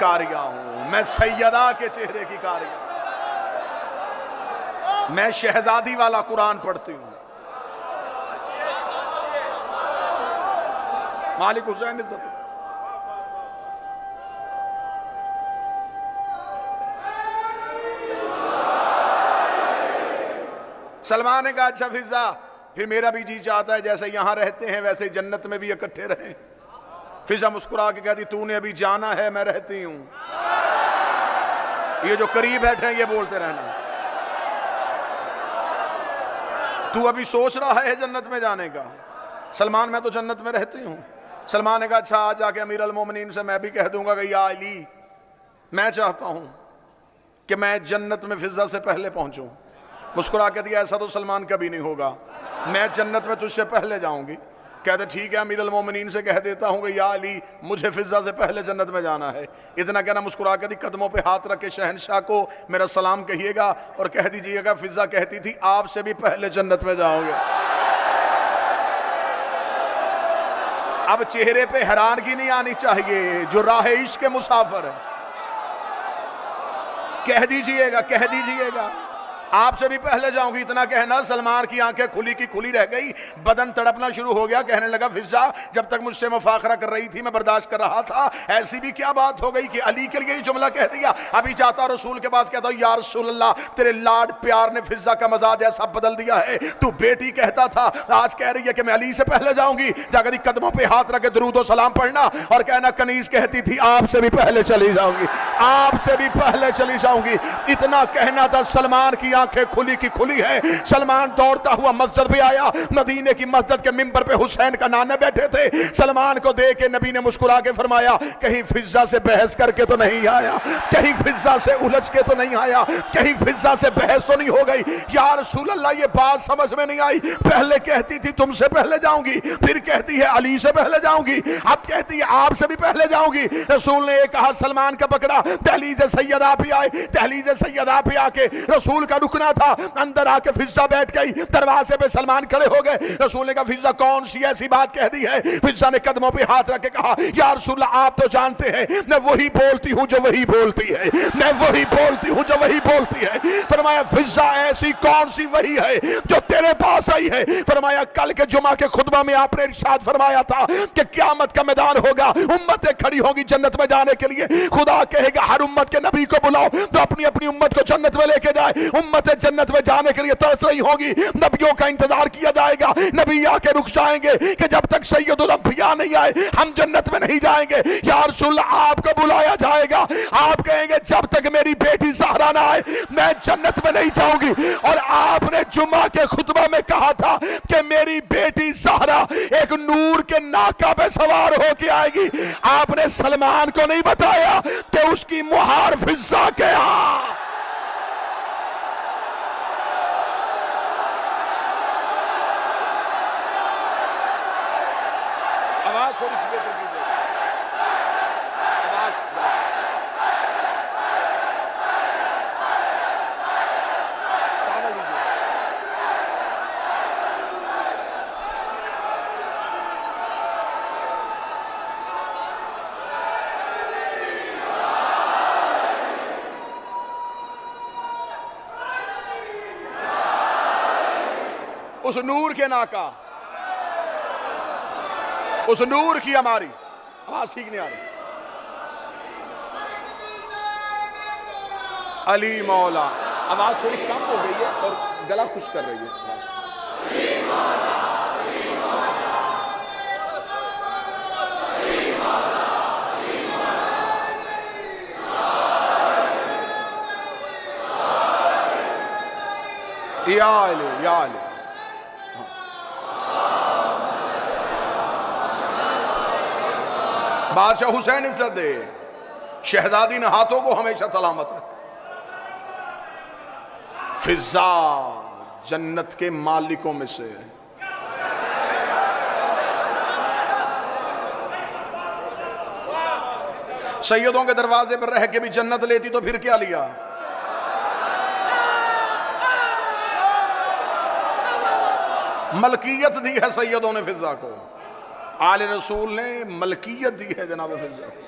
कारिया हूं, मैं सैयदा के चेहरे की कारिया, मैं शहजादी वाला कुरान पढ़ती हूं। मालिक हुसैन इज्जत। सलमान ने कहा अच्छा फिजा, फिर मेरा भी जी चाहता है जैसे यहां रहते हैं वैसे जन्नत में भी इकट्ठे रहें। फिजा मुस्कुरा के कहती तूने अभी जाना है, मैं रहती हूं। ये जो करीब बैठे हैं ये बोलते रहना, तू अभी सोच रहा है जन्नत में जाने का। सलमान मैं तो जन्नत में रहती हूं। सलमान ने कहा अच्छा आज जाके अमीर अल मोमिनीन से मैं भी कह दूंगा कि या अली, मैं चाहता हूं कि मैं जन्नत में फिजा से पहले पहुंचूं। मुस्कुरा के दिया ऐसा तो सलमान कभी नहीं होगा, मैं जन्नत में तुझसे पहले जाऊंगी। कहते ठीक है अमीर अल मोमिनीन से कह देता हूं कि या अली मुझे फिजा से पहले जन्नत में जाना है। इतना कहना मुस्कुरा के दी कदमों पे हाथ रख के शहनशाह को मेरा सलाम कहिएगा और कह दीजिएगा फिजा कहती थी आपसे भी पहले जन्नत में जाओगे। अब चेहरे पे हैरानगी नहीं आनी चाहिए, जो राह इश्क के मुसाफिर है। कह दीजिएगा, कह दीजिएगा आपसे भी पहले जाऊंगी। इतना कहना सलमान की आंखें खुली की खुली रह गई, बदन तड़पना शुरू हो गया। कहने लगा फिजा जब तक मुझसे मुफाखरा कर रही थी मैं बर्दाश्त कर रहा था, ऐसी भी क्या बात हो गई कि अली के लिए ही जुमला कह दिया। अभी जाता रसूल के पास कहता या रसूल अल्लाह तेरे लाड प्यार ने फिजा का मजाज ऐसा बदल दिया है, तू बेटी कहता था आज कह रही है कि मैं अली से पहले जाऊंगी। जाकर कदमों पे हाथ रख के दुरूद और सलाम पढ़ना और कहना कनीज कहती थी आपसे भी पहले चली जाऊंगी, आपसे भी पहले चली जाऊंगी। इतना कहना था, सलमान की आंखें खुली की खुली है। सलमान दौड़ता हुआ मस्जिद पे आया। मदीने की मस्जिद के मिंबर पे हुसैन का नाना बैठे थे। सलमान को देख के नबी ने मुस्कुरा के फरमाया कहीं फिजा से बहस करके तो नहीं आया, कहीं फिजा से उलझ के तो नहीं आया, कहीं फिजा से बहस तो नहीं हो गई। या रसूल अल्लाह ये बात समझ में नहीं आई, पहले कहती थी तुमसे पहले जाऊंगी, फिर कहती है अली से पहले जाऊंगी, अब कहती है आपसे भी पहले जाऊंगी। रसूल ने एक हाथ सलमान का पकड़ा, दहलीज सैयदा पे आए। दहलीज सैयदा पे आके रसूल का रुकना था, अंदर आके फिजा बैठ गई। दरवाजे पे सलमान खड़े हो गए। रसूल ने कहा फिजा कौन सी ऐसी बात कह दी है। फिजा ने कदमों पे हाथ रख के कहा या रसूल आप तो जानते हैं मैं वही बोलती हूं जो वही बोलती है, मैं वही बोलती हूं जो वही बोलती है। फरमाया फिजा ऐसी कौन सी वही है जो तेरे पास आई है। फरमाया कल के जुमा के खुतबा में आपने इरशाद फरमाया था कि क़यामत का मैदान होगा, उम्मतें खड़ी होगी जन्नत में जाने के लिए। खुदा कहेगा हर उम्मत के नबी को बुलाओ तो अपनी अपनी उम्मत को जन्नत में लेके जाए। उम्मतें जन्नत में जाने के लिए तरस रही होगी, नबियों का इंतजार किया जाएगा। नबी आके रुक जाएंगे कि जब तक सैयदुल अंबिया नहीं आए हम जन्नत में नहीं जाएंगे। या रसूल आपको बुलाया जाएगा, आप कहेंगे जब तक मेरी बेटी ज़हरा ना आए मैं जन्नत में नहीं जाऊंगी। और आपने जुम्मा के खुतबा में कहा था कि मेरी बेटी ज़हरा एक नूर के नाका पे सवार होके आएगी। आपने सलमान को नहीं बताया कि उसकी मुहार फिजा के यहां। आवाज थोड़ी सी बेहतर कीजिए, आवाज उस नूर के नाका, उस नूर की हमारी आवाज ठीक नहीं आ रही। अली मौला, आवाज थोड़ी कम हो गई है और गला खुश कर रही है। या अली, या अली। बादशाह हुसैन इज्जत दे, शहजादी ने हाथों को हमेशा सलामत रखे। फिजा जन्नत के मालिकों में से सैयदों के दरवाजे पर रह के भी जन्नत लेती तो फिर क्या लिया। मलकियत दी है सैयदों ने फिजा को, आले रसूल ने मलकियत दी है जनाब फिजा को।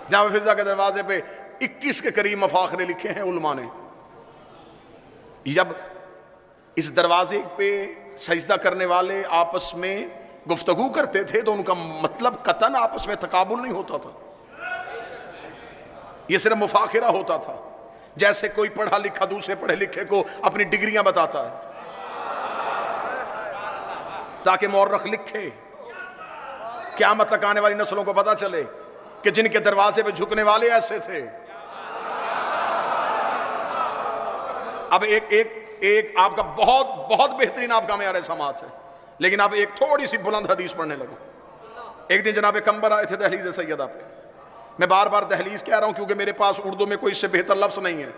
जामे फिजा के दरवाजे पे 21 के करीब मफाखरे लिखे हैं उलमा ने। जब इस दरवाजे पे सजदा करने वाले आपस में गुफ्तगू करते थे तो उनका मतलब कतन आपस में तकाबुल नहीं होता था, यह सिर्फ मुफाखिरा होता था। जैसे कोई पढ़ा लिखा दूसरे पढ़े लिखे को अपनी डिग्रियां बताता है ताकि मौरख लिखे, क़यामत तक आने वाली नस्लों को पता चले कि जिनके दरवाजे पे झुकने वाले ऐसे थे। अब एक आपका बहुत बेहतरीन आपका मेयार समाज है, लेकिन अब एक थोड़ी सी बुलंद हदीस पढ़ने लगा। एक दिन जनाब कंबर आए थे दहलीज सैयदा पे। मैं बार बार दहलीज कह रहा हूं क्योंकि मेरे पास उर्दू में कोई इससे बेहतर लफ्ज नहीं है,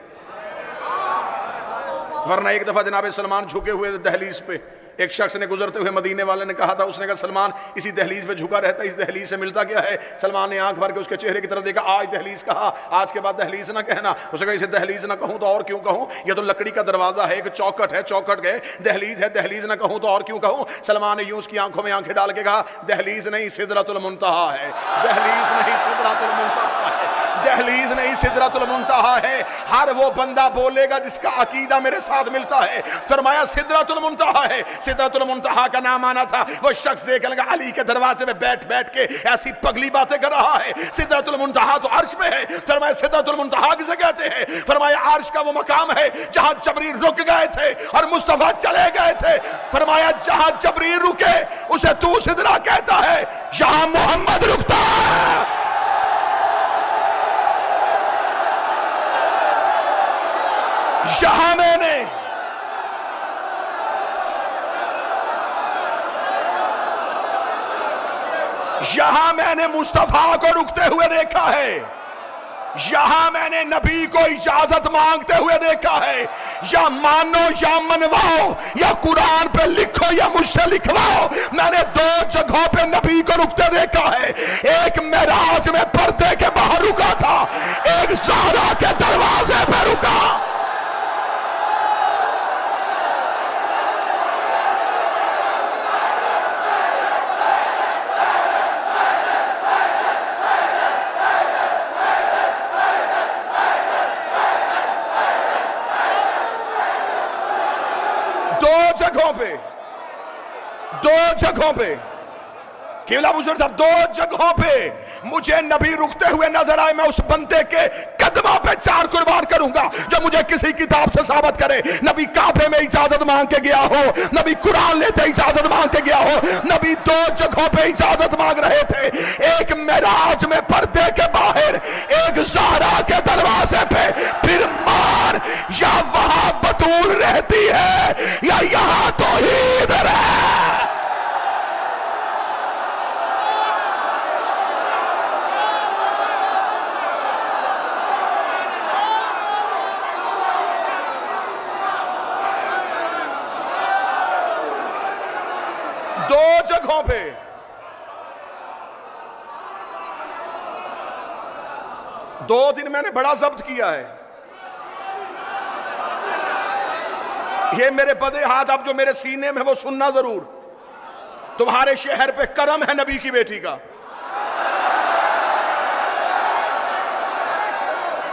वरना एक दफा जनाब सलमान झुके हुए दहलीज पे, एक शख्स ने गुजरते हुए मदीने वाले ने कहा था, उसने कहा सलमान इसी दहलीज पे झुका रहता है, इस दहलीज से मिलता क्या है? सलमान ने आंख भर के उसके चेहरे की तरफ देखा, आज दहलीज कहा, आज के बाद दहलीज ना कहना। उसने कहा इसे दहलीज ना कहूं तो और क्यों कहूं, यह तो लकड़ी का दरवाजा है, एक चौकट है, चौकट गए, दहलीज है, दहलीज ना कहूं तो और क्यों कहूं। सलमान ने यूं उसकी आंखों में आंखें डाल के कहा, दहलीज नहीं सिदरतुल मुंतहा है, दहलीज नहीं सिदरतुल मुंतहा है, दहलीज नहीं सिदरतुल मुंतहा है। हर वो बंदा बोलेगा जिसका अकीदा मेरे साथ मिलता है। फरमाया सिदरतुल मुंतहा है। सिदरतुल मुंतहा का नाम आना था, वो शख्स देखने लगा अली के दरवाजे में बैठ बैठ के ऐसी पगली बातें कर रहा है। सिदरतुल मुंतहा तो अर्श में है। फरमाया सिदरतुल मुंतहा किसे कहते हैं? फरमाया अर्श का वो मकाम है जहां जबरील रुक गए थे और मुस्तफा चले गए थे। फरमाया जहां जबरील रुके उसे तू सिदरा कहता है, जहां मोहम्मद रुकता है यहां मैंने मुस्तफा को रुकते हुए देखा है, यहां मैंने नबी को इजाजत मांगते हुए देखा है। या मानो या मनवाओ, या कुरान पे लिखो या मुझसे लिखवाओ, मैंने 2 जगहों पे नबी को रुकते देखा है। एक मेराज में पर्दे के बाहर रुका था, एक ज़हरा के दरवाजे पे रुका। दो जगहों पे केवला बुजुर्ग साहब 2 जगहों पे मुझे नबी रुकते हुए नजर आए। मैं उस बंदे के कदमों पे 4 कुर्बान करूंगा जो मुझे किसी किताब से साबित करे। नबी काबे में इजाजत मांग के गया हो, नबी कुरान लेते इजाजत मांग के गया हो। नबी 2 जगहों पे इजाजत मांग रहे थे, एक मेराज में पर्दे के बाहर, एक ज़हरा के दरवाजे पे। फिर मान या वहां बतूल रहती है या यहां तौहीद है। पे 2 दिन मैंने बड़ा जब्त किया है। ये मेरे बदे हाथ अब जो मेरे सीने में वो सुनना जरूर। तुम्हारे शहर पे करम है नबी की बेटी का,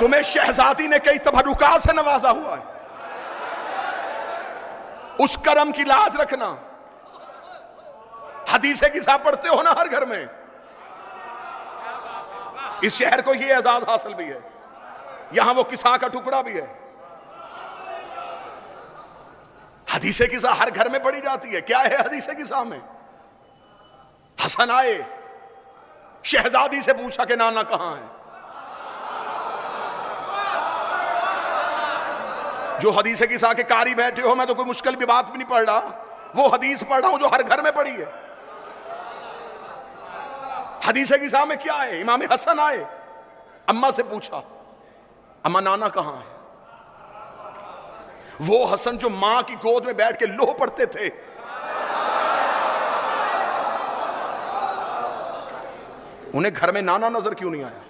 तुम्हें शहजादी ने कई तबरुकात से नवाजा हुआ है, उस करम की लाज रखना। हदीसे किसा पढ़ते हो ना हर घर में, इस शहर को ये एजाज हासिल भी है, यहां वो किसा का टुकड़ा भी है। हदीसे किसा हर घर में पढ़ी जाती है। क्या है हदीसे किसा में? हसन आए, शहजादी से पूछा कि नाना कहां है। जो हदीसे किसा के कारी बैठे हो, मैं तो कोई मुश्किल भी बात भी नहीं पढ़ रहा, वो हदीस पढ़ रहा हूं जो हर घर में पढ़ी है। हदीसे किसा में क्या है? इमाम हसन आए, अम्मा से पूछा, अम्मा नाना कहां है? वो हसन जो मां की गोद में बैठ के लोह पढ़ते थे, उन्हें घर में नाना नजर क्यों नहीं आया?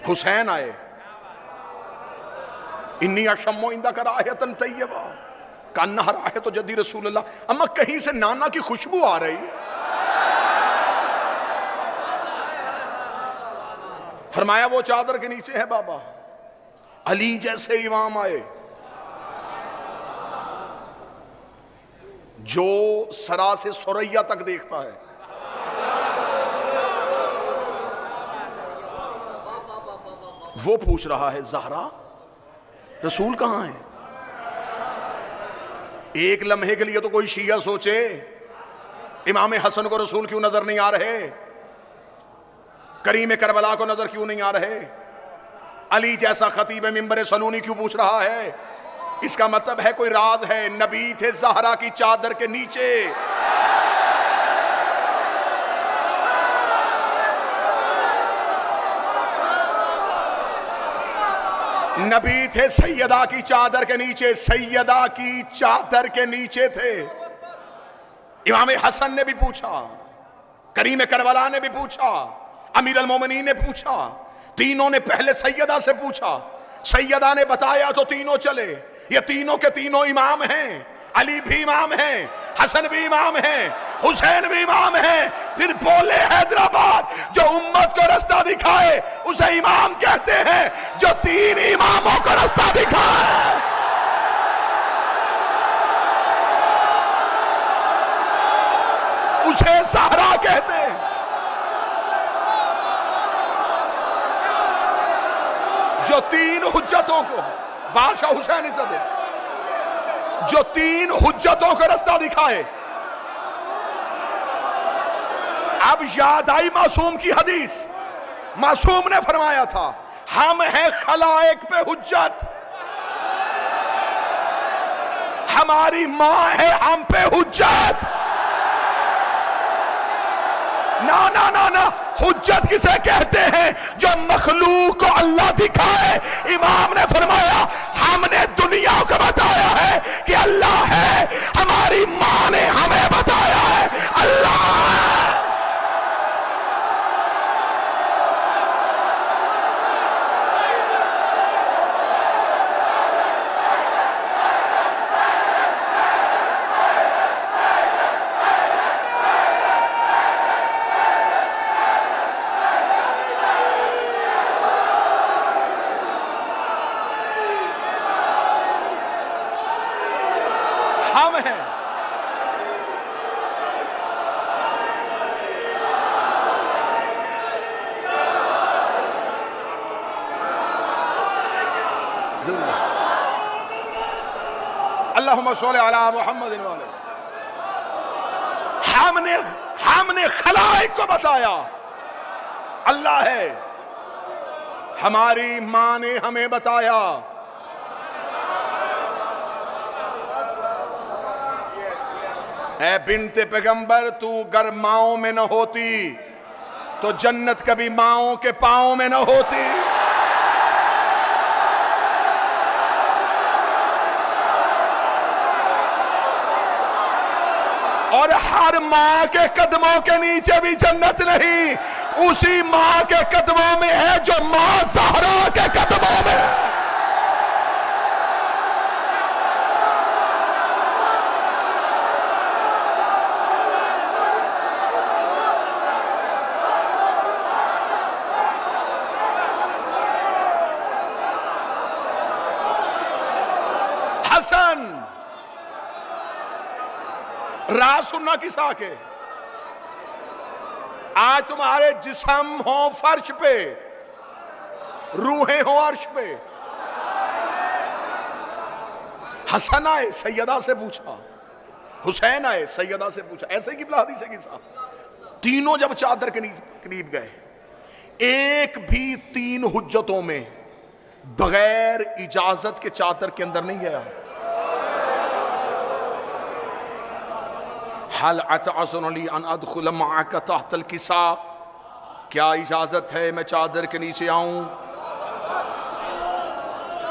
हुसैन आए, इन्नी अशम्मो इंदा कर आयतन तैयबा कान्ना है तो जद्दी रसूलुल्लाह। अम्मा कहीं से नाना की खुशबू आ रही है। फरमाया वो चादर के नीचे है बाबा। अली जैसे इमाम आए जो सरा से सुरैया तक देखता है, वो पूछ रहा है ज़हरा रसूल कहां है? एक लम्हे के लिए तो कोई शिया सोचे इमाम हसन को रसूल क्यों नजर नहीं आ रहे, करीम करबला को नजर क्यों नहीं आ रहे, अली जैसा खतीब मिंबर सलूनी क्यों पूछ रहा है? इसका मतलब है कोई राज है। नबी थे ज़हरा की चादर के नीचे। नबी थे सैयदा की चादर के नीचे, सैयदा की चादर के नीचे थे। इमाम हसन ने भी पूछा, करीम करबला ने भी पूछा, अमीर अल मोमिनीन ने पूछा, तीनों ने पहले सैयदा से पूछा, सैयदा ने बताया तो तीनों चले। ये तीनों के तीनों इमाम हैं, अली भी इमाम हैं, हसन भी इमाम हैं, हुसैन भी इमाम हैं। फिर बोले हैदराबाद जो उम्मत को रास्ता दिखाए उसे इमाम कहते हैं, जो तीन इमामों को रास्ता दिखाए उसे ज़हरा कहते हैं। जो तीन हुज्जतों को, बादशाह हुसैन सदे, जो तीन हुज्जतों को रास्ता दिखाए। अब याद आई मासूम की हदीस। मासूम ने फरमाया था हम हैं खलाइक पे हुज्जत, हमारी मां है हम पे हुज्जत। ना ना ना ना, हुज्जत किसे कहते हैं? जो मखलूक को अल्लाह दिखाए। इमाम ने फरमाया हमने दुनिया को बताया है कि अल्लाह है, हमारी मां ने हमें बताया है अल्लाह है। हम हैं। अल्लाहुम्मा सल्ली अला मुहम्मद। हमने खलाइक को बताया अल्लाह है, हमारी मां ने हमें बताया। ऐ बिन्ते पैगंबर तू गर माओं में न होती तो जन्नत कभी माओं के पांव में न होती। और हर मां के कदमों के नीचे भी जन्नत नहीं, उसी मां के कदमों में है जो मां ज़हरा के कदमों में है। हसन राज सुनना किस आके? आज तुम्हारे जिस्म हो फर्श पे, रूहें हो अर्श पे। हसन आए सैयदा से पूछा, हुसैन आए सैयदा से पूछा। ऐसे की हदीस है किसा। तीनों जब चादर के करीब गए, एक भी तीन हुज्जतों में बगैर इजाजत के चादर के अंदर नहीं गया। हल अतअज़ुनी अन अदखुल मअक तहतल किसा, क्या इजाजत है मैं चादर के नीचे आऊं?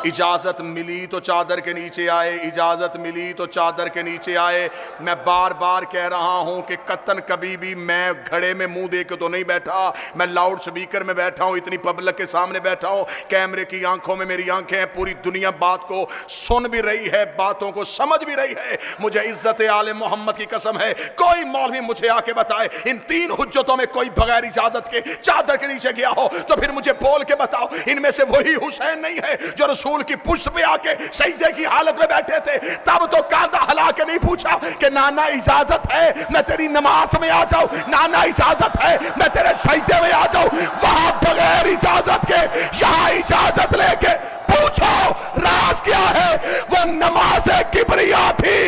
इजाजत मिली तो चादर के नीचे आए, इजाजत मिली तो चादर के नीचे आए। मैं बार बार कह रहा हूं कि कतन कभी भी मैं घड़े में मुंह दे के तो नहीं बैठा, मैं लाउड स्पीकर में बैठा हूं, इतनी पब्लिक के सामने बैठा हूं, कैमरे की आंखों में मेरी आंखें हैं, पूरी दुनिया बात को सुन भी रही है, बातों को समझ भी रही है। मुझे इज्जत आले मोहम्मद की कसम है, कोई मौलवी मुझे आके बताए इन 3 हुज्जतों में कोई बगैर इजाजत के चादर के नीचे गया हो तो फिर मुझे बोल के बताओ इनमें से वही हुसैन नहीं है जो रसूल की पुष्ट पे आके सजदे की हालत में बैठे थे? तब तो कांधा हिला के नहीं पूछा कि नाना इजाजत है मैं तेरी नमाज में आ जाऊं, नाना इजाजत है मैं तेरे सजदे में आ जाऊं। वहां बगैर इजाजत के, यहां इजाजत लेके पूछो राज क्या है? वो नमाज किबरिया थी,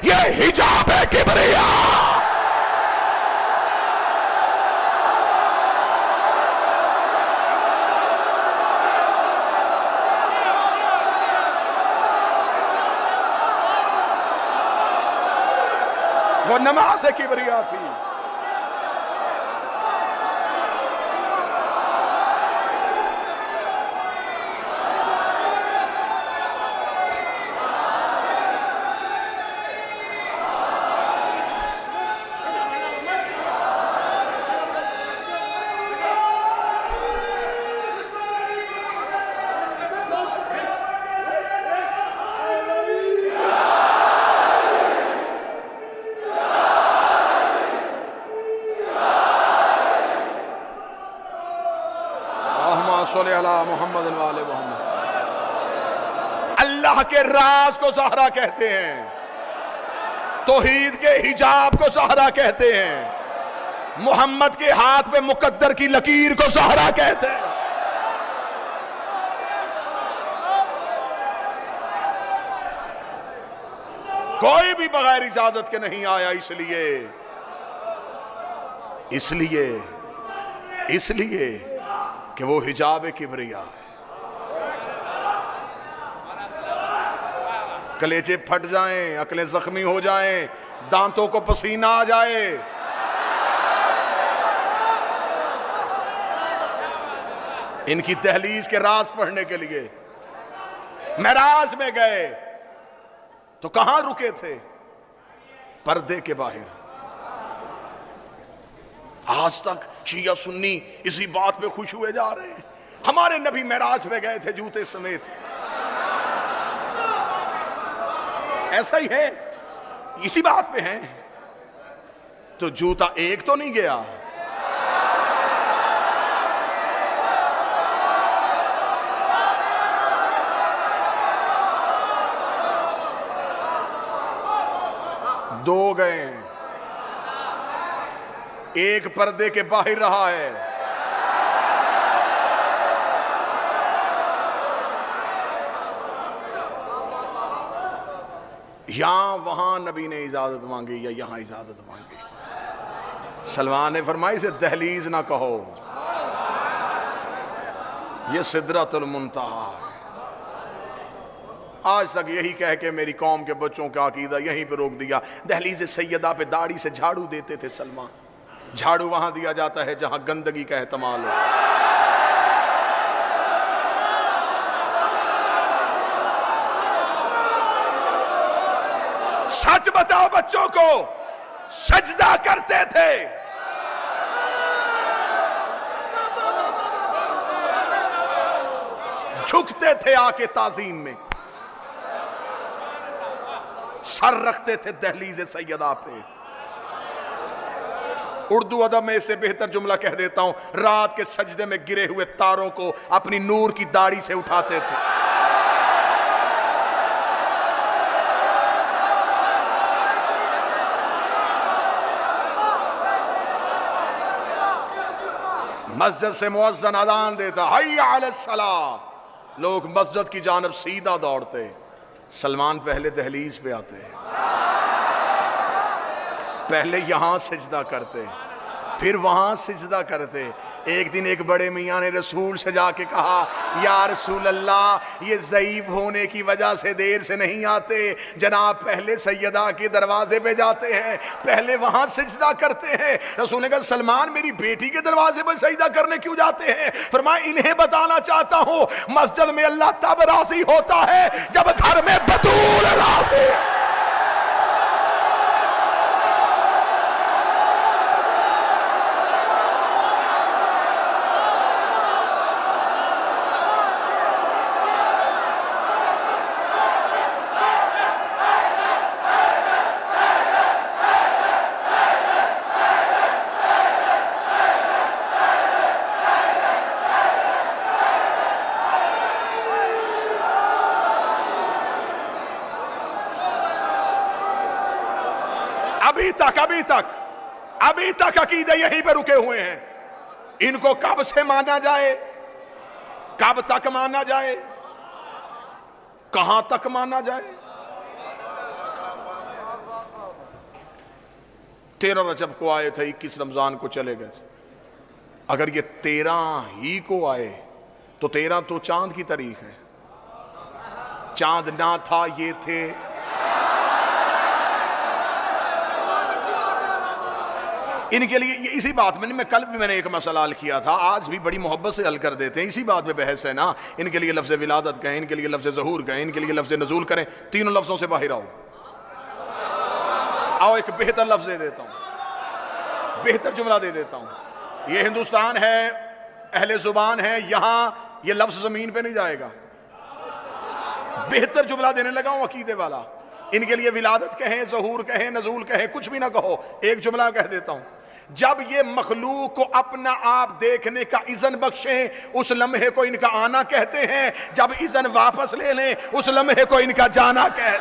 ये हिजाब है किबरिया। वो नमाज किबरिया थी। मोहम्मद वाले मोहम्मद। अल्लाह के राज को ज़हरा कहते हैं, तौहीद के हिजाब को ज़हरा कहते हैं, मोहम्मद के हाथ पे मुकद्दर की लकीर को ज़हरा कहते हैं। कोई भी बगैर इजाजत के नहीं आया, इसलिए कि वो हिजाब किबरिया है। कलेजे फट जाएं, अकलें जख्मी हो जाएं, दांतों को पसीना आ जाए, इनकी दहलीज के राज पढ़ने के लिए मेराज में गए तो कहां रुके थे? पर्दे के बाहर। आज तक शिया सुन्नी इसी बात पे खुश हुए जा रहे हैं, हमारे नबी मेराज में गए थे जूते समेत। ऐसा ही है, इसी बात पे हैं। तो जूता एक तो नहीं गया, दो गए, एक पर्दे के बाहर रहा है। यहां वहां नबी ने इजाजत मांगी या यहां इजाजत मांगी। सलमान ने फरमाया इसे दहलीज ना कहो, यह सिदरतुल मुंतहा है। आज तक यही कह के मेरी कौम के बच्चों का अकीदा यहीं पे रोक दिया। दहलीज सैयदा पे दाढ़ी से झाड़ू देते थे सलमान। झाड़ू वहां दिया जाता है जहां गंदगी का एहतमाल हो। सच बताओ, बच्चों को सजदा करते थे, झुकते थे आके ताजीम में, सर रखते थे दहलीज सैयदा पे। उर्दू अदब में इससे बेहतर जुमला कह देता हूं, रात के सजदे में गिरे हुए तारों को अपनी नूर की दाढ़ी से उठाते थे। मस्जिद से मुअज्जिन अज़ान देता, हय्या अलस्सलाह, लोग मस्जिद की जानब सीधा दौड़ते। सलमान पहले दहलीज पे आते, पहले यहां सिजदा करते, फिर वहां सिजदा करते। एक दिन एक बड़े मियाँ ने रसूल से जाके कहा, या रसूल अल्लाह, ये ज़ईफ होने की वजह से देर से नहीं आते, जनाब पहले सैयदा के दरवाजे पे जाते हैं, पहले वहां सिजदा करते हैं। रसूल ने कहा, सलमान मेरी बेटी के दरवाजे पर सजदा करने क्यों जाते हैं? फरमाया, इन्हें बताना चाहता हूं, मस्जिद में अल्लाह तब राजी होता है जब घर में बतूल राजी। अभी तक अकीदे यहीं पे रुके हुए हैं। इनको कब से माना जाए, कब तक माना जाए, कहां तक माना जाए? 13 रजब को आए थे, 21 रमजान को चले गए। अगर ये 13 ही को आए तो 13 तो चांद की तारीख है। चांद ना था, ये थे। इनके लिए इसी बात में, मैं कल भी मैंने एक मसला हल किया था, आज भी बड़ी मोहब्बत से हल कर देते हैं। इसी बात पे बहस है ना। इनके लिए लफ्ज़ विलादत कहें, इनके लिए लफ्ज़ ज़हूर कहें, इनके लिए लफ्ज़ नज़ूल करें, तीनों लफ्ज़ों से बाहर आओ। एक बेहतर लफ्ज़ दे देता हूँ, बेहतर जुमला दे देता हूँ। ये हिंदुस्तान है, अहले ज़ुबान है, यहाँ ये लफ्ज़ ज़मीन पे नहीं जाएगा। बेहतर जुमला देने लगा हूँ अकीदे वाला। इनके लिए विलादत कहें, ज़हूर कहें, नज़ूल कहें, कुछ भी ना कहो, एक जुमला कह देता हूँ। जब ये मखलूक को अपना आप देखने का इज़न बख्शें, उस लम्हे को इनका आना कहते हैं। जब इज़न वापस ले लें, उस लम्हे को इनका जाना कहते हैं।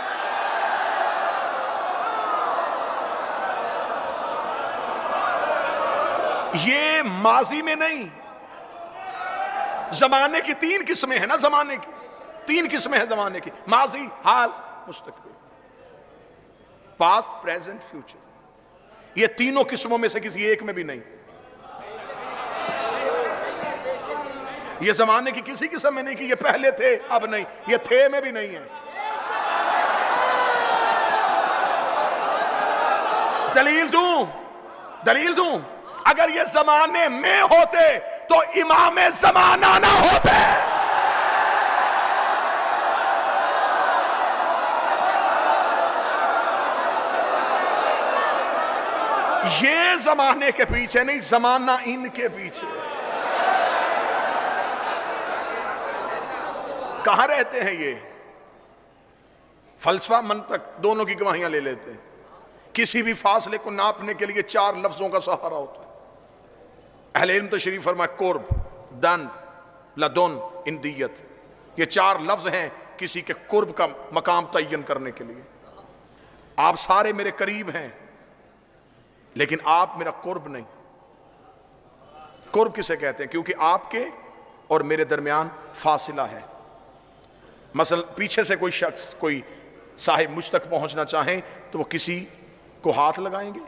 ये माजी में नहीं, जमाने की 3 किस्में हैं ना। जमाने की 3 किस्में हैं जमाने की, माजी, हाल, मुस्तकबिल, पास्ट, प्रेजेंट, फ्यूचर। ये तीनों किस्मों में से किसी एक में भी नहीं। ये जमाने की किसी किस्म में नहीं कि ये पहले थे अब नहीं, ये थे में भी नहीं है। दलील दूं, अगर ये जमाने में होते तो इमाम जमाना ना होते। ये जमाने के पीछे नहीं, जमाना इनके पीछे। कहां रहते हैं ये? फलसफा, मंतक दोनों की गवाहियां ले लेते हैं। किसी भी फासले को नापने के लिए 4 लफ्जों का सहारा होता है। अहले इल्म तशरीफ फरमाए, कुर्ब, दंद, लदुन, इंदियत। ये 4 लफ्ज हैं किसी के कुर्ब का मकाम तय्यन करने के लिए। आप सारे मेरे करीब हैं, लेकिन आप मेरा कुर्ब नहीं। कुर्ब किसे कहते हैं? क्योंकि आपके और मेरे दरमियान फासिला है। मसलन पीछे से कोई शख्स, कोई साहिब मुझ तक पहुंचना चाहें तो वो किसी को हाथ लगाएंगे,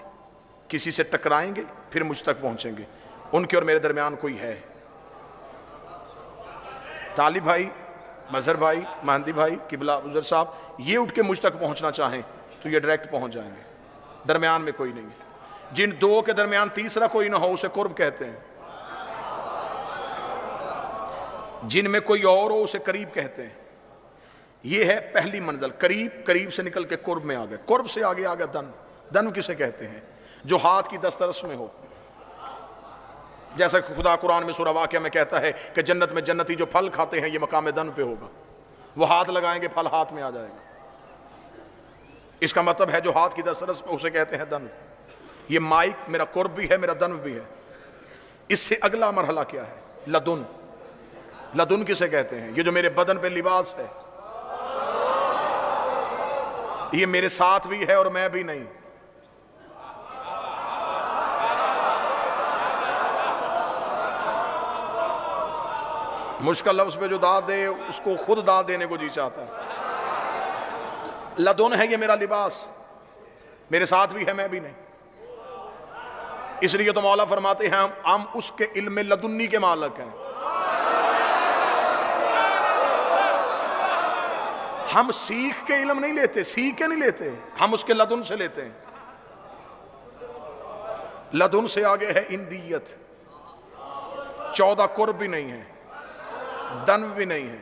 किसी से टकराएंगे, फिर मुझ तक पहुंचेंगे। उनके और मेरे दरमियान कोई है? तालिब भाई, मजहर भाई, महंदी भाई, किबला उजर साहब, ये उठ के मुझ तक पहुंचना चाहें तो ये डायरेक्ट पहुंच जाएंगे। दरमियान में कोई नहीं है। जिन 2 के दरमियान तीसरा कोई ना हो उसे कुर्ब कहते हैं। जिनमें कोई और हो उसे करीब कहते हैं। ये है पहली मंजिल, करीब। करीब से निकल के कुर्ब में आ गए। कुर्ब से आगे आ गया दन। दन किसे कहते हैं? जो हाथ की दस्तरस में हो। जैसा कि खुदा कुरान में सूरह वाक़िया में कहता है कि जन्नत में जन्नती जो फल खाते हैं ये मकाम दन पे होगा। वो हाथ लगाएंगे, फल हाथ में आ जाएगा। इसका मतलब है जो हाथ की दस्तरस में, उसे कहते हैं दन। ये माइक मेरा कुर्ब भी है, मेरा दन भी है। इससे अगला मरहला क्या है? लदुन। लदुन किसे कहते हैं? ये जो मेरे बदन पे लिबास है, ये मेरे साथ भी है और मैं भी नहीं। मुश्किल लफ्ज़ पे जो दाद दे उसको खुद दाद देने को जी चाहता है। लदुन है ये मेरा लिबास, मेरे साथ भी है, मैं भी नहीं। इसलिए तो मौला फरमाते हैं हम उसके इल्म लदुन्नी के मालिक हैं। हम सीख के इल्म नहीं लेते, सीख के नहीं लेते, हम उसके लदुन से लेते हैं। लदुन से आगे है इंदियत, 14 कुर्ब भी नहीं है, दन भी नहीं है,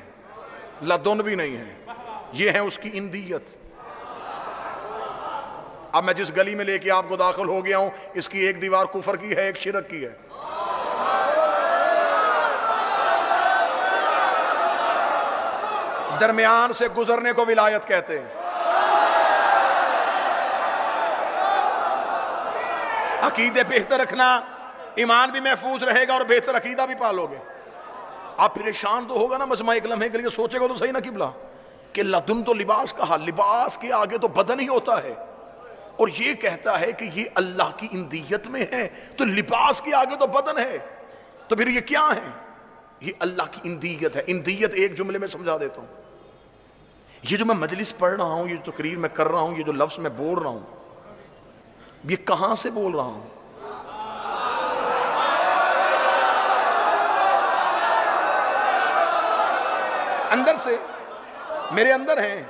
लदुन भी नहीं है, ये है उसकी इंदियत। अब मैं जिस गली में लेके आपको दाखिल हो गया हूं, इसकी एक दीवार कुफर की है, एक शिरक की है। दरमियान से गुजरने को विलायत कहते हैं। अकीदे बेहतर रखना, ईमान भी महफूज रहेगा और बेहतर अकीदा भी पालोगे। आप परेशान तो होगा ना, मजमा एक लम्हे के लिए सोचेगा तो सही ना किबला कि लदुन तो लिबास कहा, लिबास के आगे तो बदन ही होता है, और ये कहता है कि ये अल्लाह की इंदियत में है, तो लिबास के आगे तो बदन है, तो फिर ये क्या है? ये अल्लाह की इंदियत है। इंदियत एक जुमले में समझा देता हूं। ये जो मैं मजलिस पढ़ रहा हूं, ये जो तकरीर मैं कर रहा हूं, ये जो लफ्ज मैं बोल रहा हूं, ये कहां से बोल रहा हूं? अंदर से, मेरे अंदर हैं।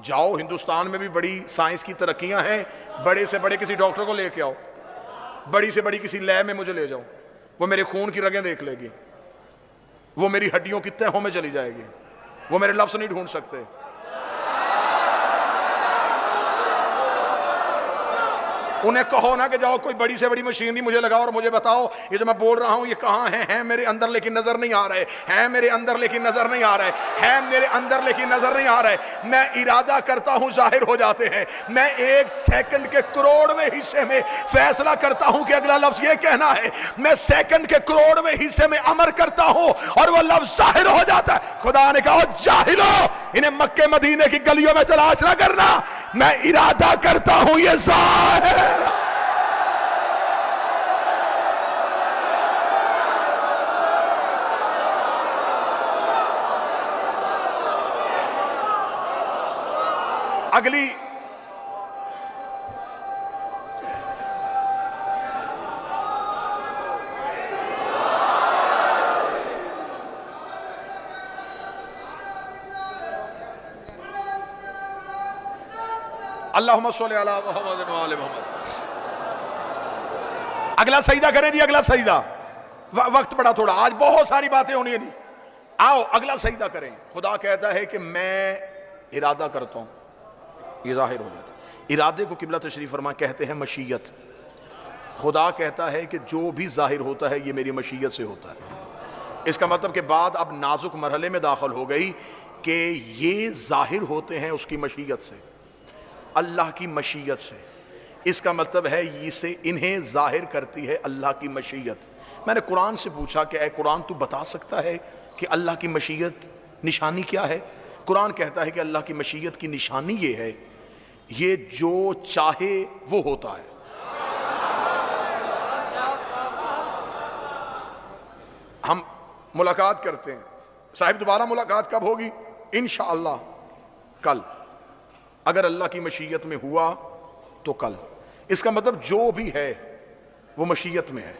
जाओ, हिंदुस्तान में भी बड़ी साइंस की तरक्कियां हैं, बड़े से बड़े किसी डॉक्टर को लेके आओ, बड़ी से बड़ी किसी लैब में मुझे ले जाओ, वो मेरे खून की रगें देख लेगी, वो मेरी हड्डियों की तहों में चली जाएगी, वो मेरे लफ्ज नहीं ढूंढ सकते। उन्हें कहो ना कि जाओ कोई बड़ी से बड़ी मशीनरी मुझे लगाओ और मुझे बताओ ये जो मैं बोल रहा हूं ये कहां है मेरे अंदर लेकिन नजर नहीं आ रहे हैं, मेरे अंदर लेकिन नजर नहीं आ रहे हैं, मेरे अंदर लेकिन नजर नहीं आ रहे। मैं इरादा करता हूं, जाहिर हो जाते हैं। मैं 1 सेकंड के करोड़वें हिस्से में फैसला करता हूं कि अगला लफ्ज ये कहना है, मैं सेकंड के करोड़वें हिस्से में अमर करता हूं और वो लफ्ज जाहिर हो जाता है। खुदा ने कहा जाहिलो, इन्हें मक्के मदीने की गलियों में तलाश ना करना, मैं इरादा करता हूं ये जाहिर। अगली अल्लाहुम्मा सल्ली अला मुहम्मद व आले मुहम्मद। अगला सजदा करें जी, अगला सजदा। वक्त बड़ा थोड़ा, आज बहुत सारी बातें होनी है जी। आओ अगला सजदा करें। खुदा कहता है कि मैं इरादा करता हूं, ये जाहिर हो जाता है। इरादे को किबला तशरीफ फरमा कहते हैं मशीयत। खुदा कहता है कि जो भी जाहिर होता है ये मेरी मशीयत से होता है। इसका मतलब कि बात अब नाजुक मरहले में दाखिल हो गई कि ये जाहिर होते हैं उसकी मशीयत से, अल्लाह की मशीयत से। इसका मतलब है इसे इन्हें जाहिर करती है अल्लाह की मशीयत। मैंने कुरान से पूछा कि ऐ कुरान तू बता सकता है कि अल्लाह की मशीयत निशानी क्या है? कुरान कहता है कि अल्लाह की मशीयत की निशानी ये है, ये जो चाहे वो होता है। हम मुलाकात करते हैं, साहिब दोबारा मुलाकात कब होगी? इंशाअल्लाह कल, अगर अल्लाह की मशीयत में हुआ तो कल। इसका मतलब जो भी है वो मशीयत में है।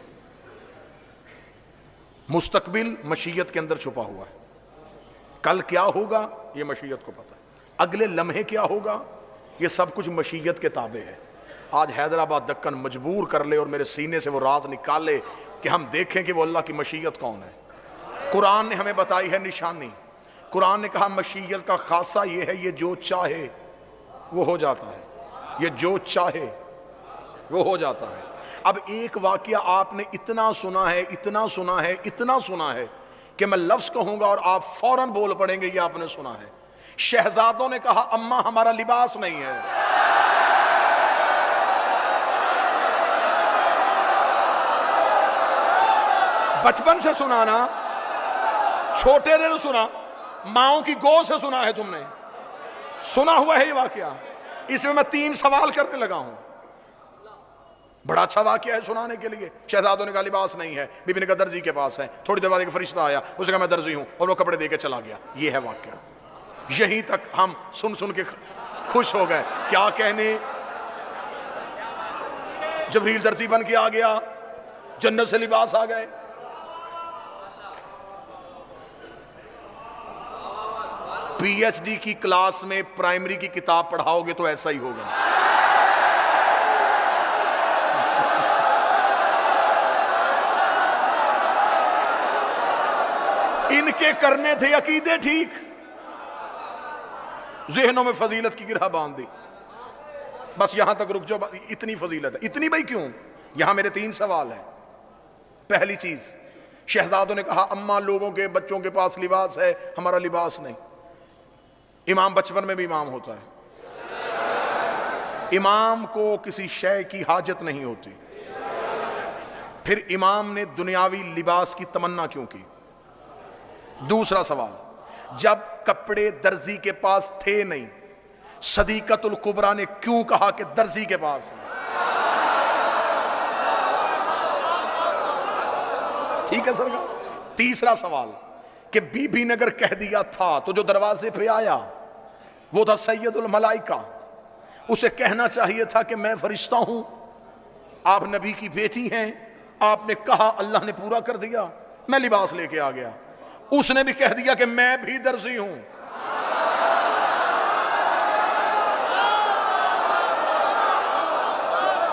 मुस्तकबिल मशीयत के अंदर छुपा हुआ है। कल क्या होगा ये मशीयत को पता है, अगले लम्हे क्या होगा ये सब कुछ मशीयत के ताबे है। आज हैदराबाद दक्कन मजबूर कर ले और मेरे सीने से वो राज निकाले कि हम देखें कि वो अल्लाह की मशीयत कौन है। कुरान ने हमें बताई है निशानी। कुरान ने कहा मशीयत का खासा ये है, ये जो चाहे वो हो जाता है, ये जो चाहे वो हो जाता है। अब एक वाकया आपने इतना सुना है, इतना सुना है, इतना सुना है कि मैं लफ्ज कहूंगा और आप फौरन बोल पड़ेंगे ये आपने सुना है। शहजादों ने कहा अम्मा हमारा लिबास नहीं है। बचपन से सुना ना, छोटे ने तो सुना, माओ की गोद से सुना है, तुमने सुना हुआ है ये वाकया। इसमें मैं 3 सवाल करने लगा हूं। बड़ा अच्छा वाकया है सुनाने के लिए। शहजादों ने कहा लिबास नहीं है, बीबी ने कहा दर्जी के पास है। थोड़ी देर बाद एक फरिश्ता आया, उसने कहा मैं दर्जी हूं, और वो कपड़े देके चला गया। ये है वाकया। यहीं तक हम सुन सुन के खुश हो गए। क्या कहने, जबरील दर्जी बन के आ गया, जन्नत से लिबास आ गए। पीएचडी की क्लास में प्राइमरी की किताब पढ़ाओगे तो ऐसा ही होगा। इनके करने थे अकीदे ठीक, ज़हनों में फजीलत की गिरह बांध दी। बस यहां तक रुक जाओ, इतनी फजीलत है। इतनी भाई क्यों? यहां मेरे 3 सवाल हैं। पहली चीज, शहजादों ने कहा अम्मा लोगों के बच्चों के पास लिबास है, हमारा लिबास नहीं। इमाम बचपन में भी इमाम होता है, इमाम को किसी शय की हाजत नहीं होती, फिर इमाम ने दुनियावी लिबास की तमन्ना क्यों की? दूसरा सवाल, जब कपड़े दर्जी के पास थे नहीं, सदीकतुल कुबरा ने क्यों कहा कि दर्जी के पास है? ठीक है सरकार। तीसरा सवाल कि बीबी ने अगर कह दिया था तो जो दरवाजे पे आया वो था सैयदुल मलाइका, उसे कहना चाहिए था कि मैं फरिश्ता हूं, आप नबी की बेटी हैं, आपने कहा, अल्लाह ने पूरा कर दिया, मैं लिबास लेके आ गया। उसने भी कह दिया कि मैं भी दर्जी हूं।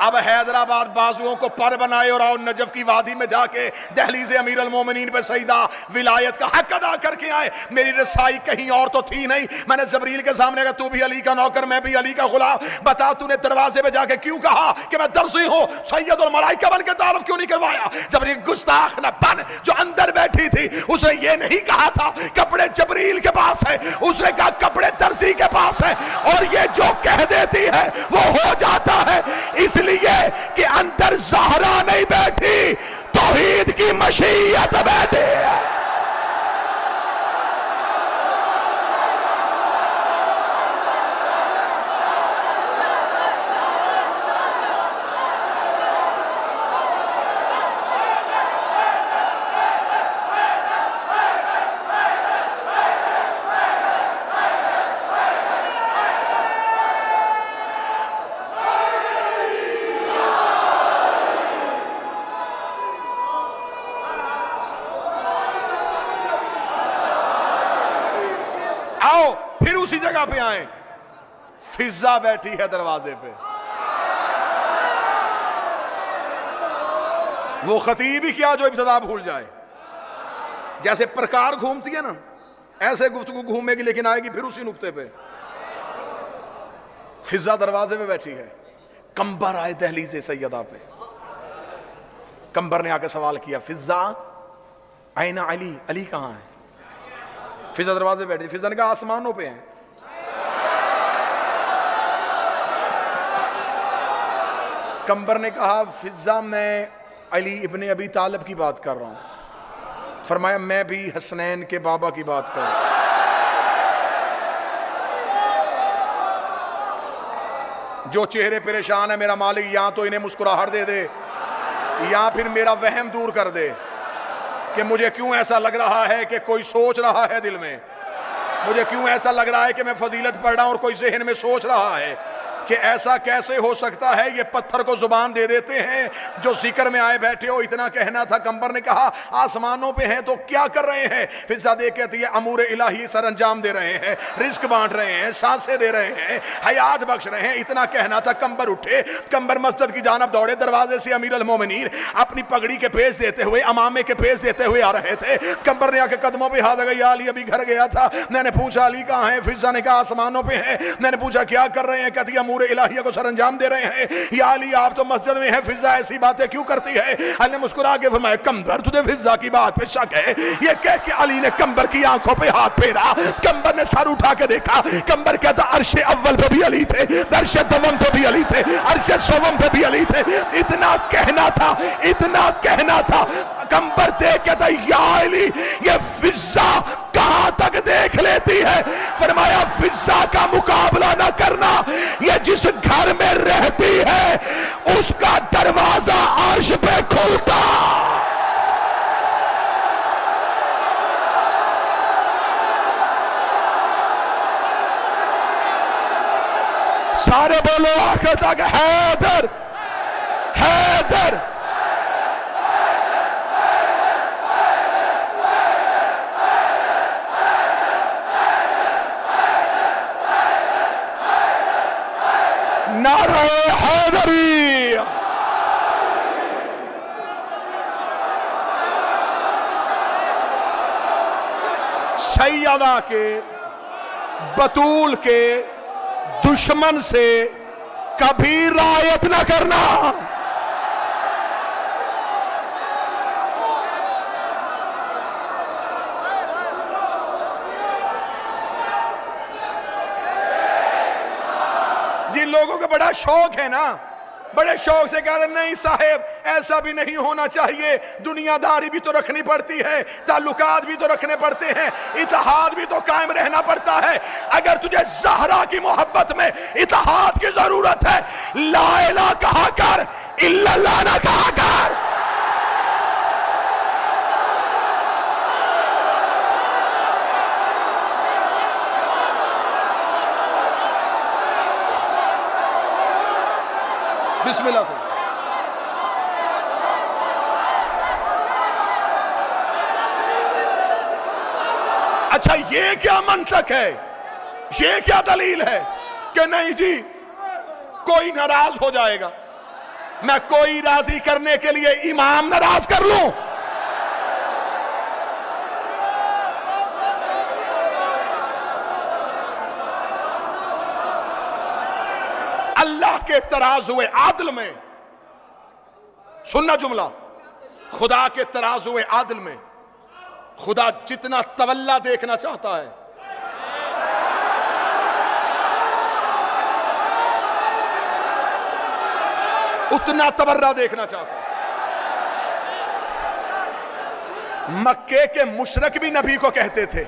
अब हैदराबाद बाजुओं को पर बनाए और आओ नजफ की वादी में जाके दहलीज़े अमीर अल मोमिनीन पे सईदा विलायत का हक अदा करके आए। मेरी रसाई कहीं और तो थी नहीं। मैंने जबरील के सामने कहा तू भी अली का नौकर, मैं भी अली का गुलाम, बता तूने दरवाजे पे जाके क्यों कहा कि मैं दर्जी हूं? सैयदुल मलाइका बन के तारुफ क्यों नहीं करवाया? जबरील गुस्ताख न बन, जो अंदर बैठी थी उसने ये नहीं कहा था कपड़े जबरील के पास है, उसने कहा कपड़े दर्जी के पास है। और ये जो कह देती है वो हो जाता है, इसलिए कि अंदर ज़हरा नहीं बैठी, तौहीद की मशीयत बैठी है। फिर उसी जगह पे आए, फिजा बैठी है दरवाजे पे। वो खतीब ही क्या जो इब्तिदा भूल जाए। जैसे प्रकार घूमती है ना, ऐसे गुफ्तगू घूमेगी लेकिन आएगी फिर उसी नुक्ते पे। फिजा दरवाजे पे बैठी है। कंबर आए दहलीज़े सैयदा पे। कंबर ने आके सवाल किया, फिजा आईना अली, अली कहां है? फिजा दरवाजे बैठी। फिजा ने कहा आसमानों पे हैं। कंबर ने कहा फिजा मैं अली इब्ने अबी तालिब की बात कर रहा हूं। फरमाया मैं भी हसनैन के बाबा की बात कर रहा हूं। जो चेहरे परेशान है मेरा मालिक या तो इन्हें मुस्कुराहट दे दे या फिर मेरा वहम दूर कर दे कि मुझे क्यों ऐसा लग रहा है कि कोई सोच रहा है दिल में, मुझे क्यों ऐसा लग रहा है कि मैं फजीलत पढ़ रहा हूं और कोई ज़हन में सोच रहा है कि ऐसा कैसे हो सकता है, ये पत्थर को जुबान दे देते हैं जो जिक्र में आए बैठे हो। इतना कहना था। कंबर ने कहा आसमानों पे हैं तो क्या कर रहे हैं? फिर सादे कहती है अमूर इलाही सर अंजाम दे रहे हैं, रिस्क बांट रहे हैं, सांसें दे रहे हैं, हयात बख्श रहे हैं। इतना कहना था। कंबर उठे, कंबर मस्जिद की जानब दौड़े। दरवाजे से अमीर अल मोमिनीन अपनी पगड़ी के पेश देते हुए, अमामे के पेश देते हुए आ रहे थे। कंबर ने आके कदमों पे हाथ लगाया, अली अभी घर गया था, मैंने पूछा अली कहाँ है? फिजा ने कहा आसमानों पे है। मैंने पूछा क्या कर रहे हैं? कहती है इलाहिया को सरंजाम दे रहे हैं। या अली आप तो मस्जिद में है, फिजा ऐसी बातें क्यों करती है? अली ने मुस्कुरा के फरमाया कंबर तुझे फिजा की बात पे शक है? ये कह के अली ने कंबर की आंखों पे हाथ फेरा। कंबर ने सर उठा के देखा। कंबर कहता अर्शे अव्वल पे भी अली थे, अर्शे दवम पे भी अली थे, अर्शे सोवम पे भी अली थे। इतना कहना था, इतना कहना था। कंबर देख कहता या अली ये फिजा कहां तक देख लेती है? फरमाया फिजा का मुकाबला ना करना, ये जिस घर में रहती है उसका दरवाजा अर्श पे खुलता। सारे बोलो आखिर तक हैदर हैदर। नारे हैदरी। सैयदा के बतूल के दुश्मन से कभी रायत न करना। जिन लोगों को बड़ा शौक है ना, बड़े शौक से कहते नहीं साहेब ऐसा भी नहीं होना चाहिए, दुनियादारी भी तो रखनी पड़ती है, ताल्लुकात भी तो रखने पड़ते हैं, इत्तेहाद भी तो कायम रहना पड़ता है। अगर तुझे ज़हरा की मोहब्बत में इत्तेहाद की जरूरत है, ला इलाहा कहा कर, इल्लल्लाह ना कहा कर। बिस्मिल्लाह से। अच्छा ये क्या मंतक है, ये क्या दलील है कि नहीं जी कोई नाराज हो जाएगा, मैं कोई राजी करने के लिए इमाम नाराज कर लूं? अल्लाह के तराजुए आदल में, सुनना जुमला, खुदा के तराजुए आदल में खुदा जितना तवल्ला देखना चाहता है, उतना तबर्रा देखना चाहता है। मक्के के मुशरक भी नबी को कहते थे,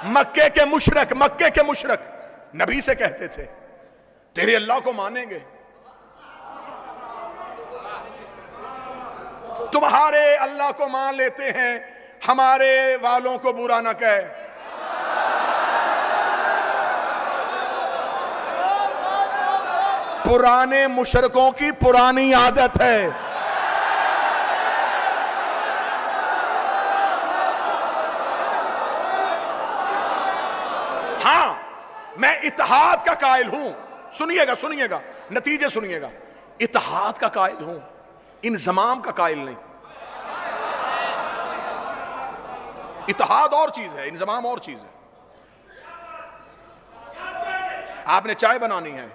मक्के के मुशरक नबी से कहते थे तेरे अल्लाह को मानेंगे, तुम्हारे अल्लाह को मान लेते हैं, हमारे वालों को बुरा ना कहे। पुराने मुशरकों की पुरानी आदत है। हां मैं इत्तेहाद का कायल हूं, सुनिएगा नतीजे सुनिएगा, इत्तेहाद का कायल हूं, इंजमाम का कायल नहीं। इत्तेहाद और चीज है, इंजमाम और चीज है। आपने चाय बनानी है,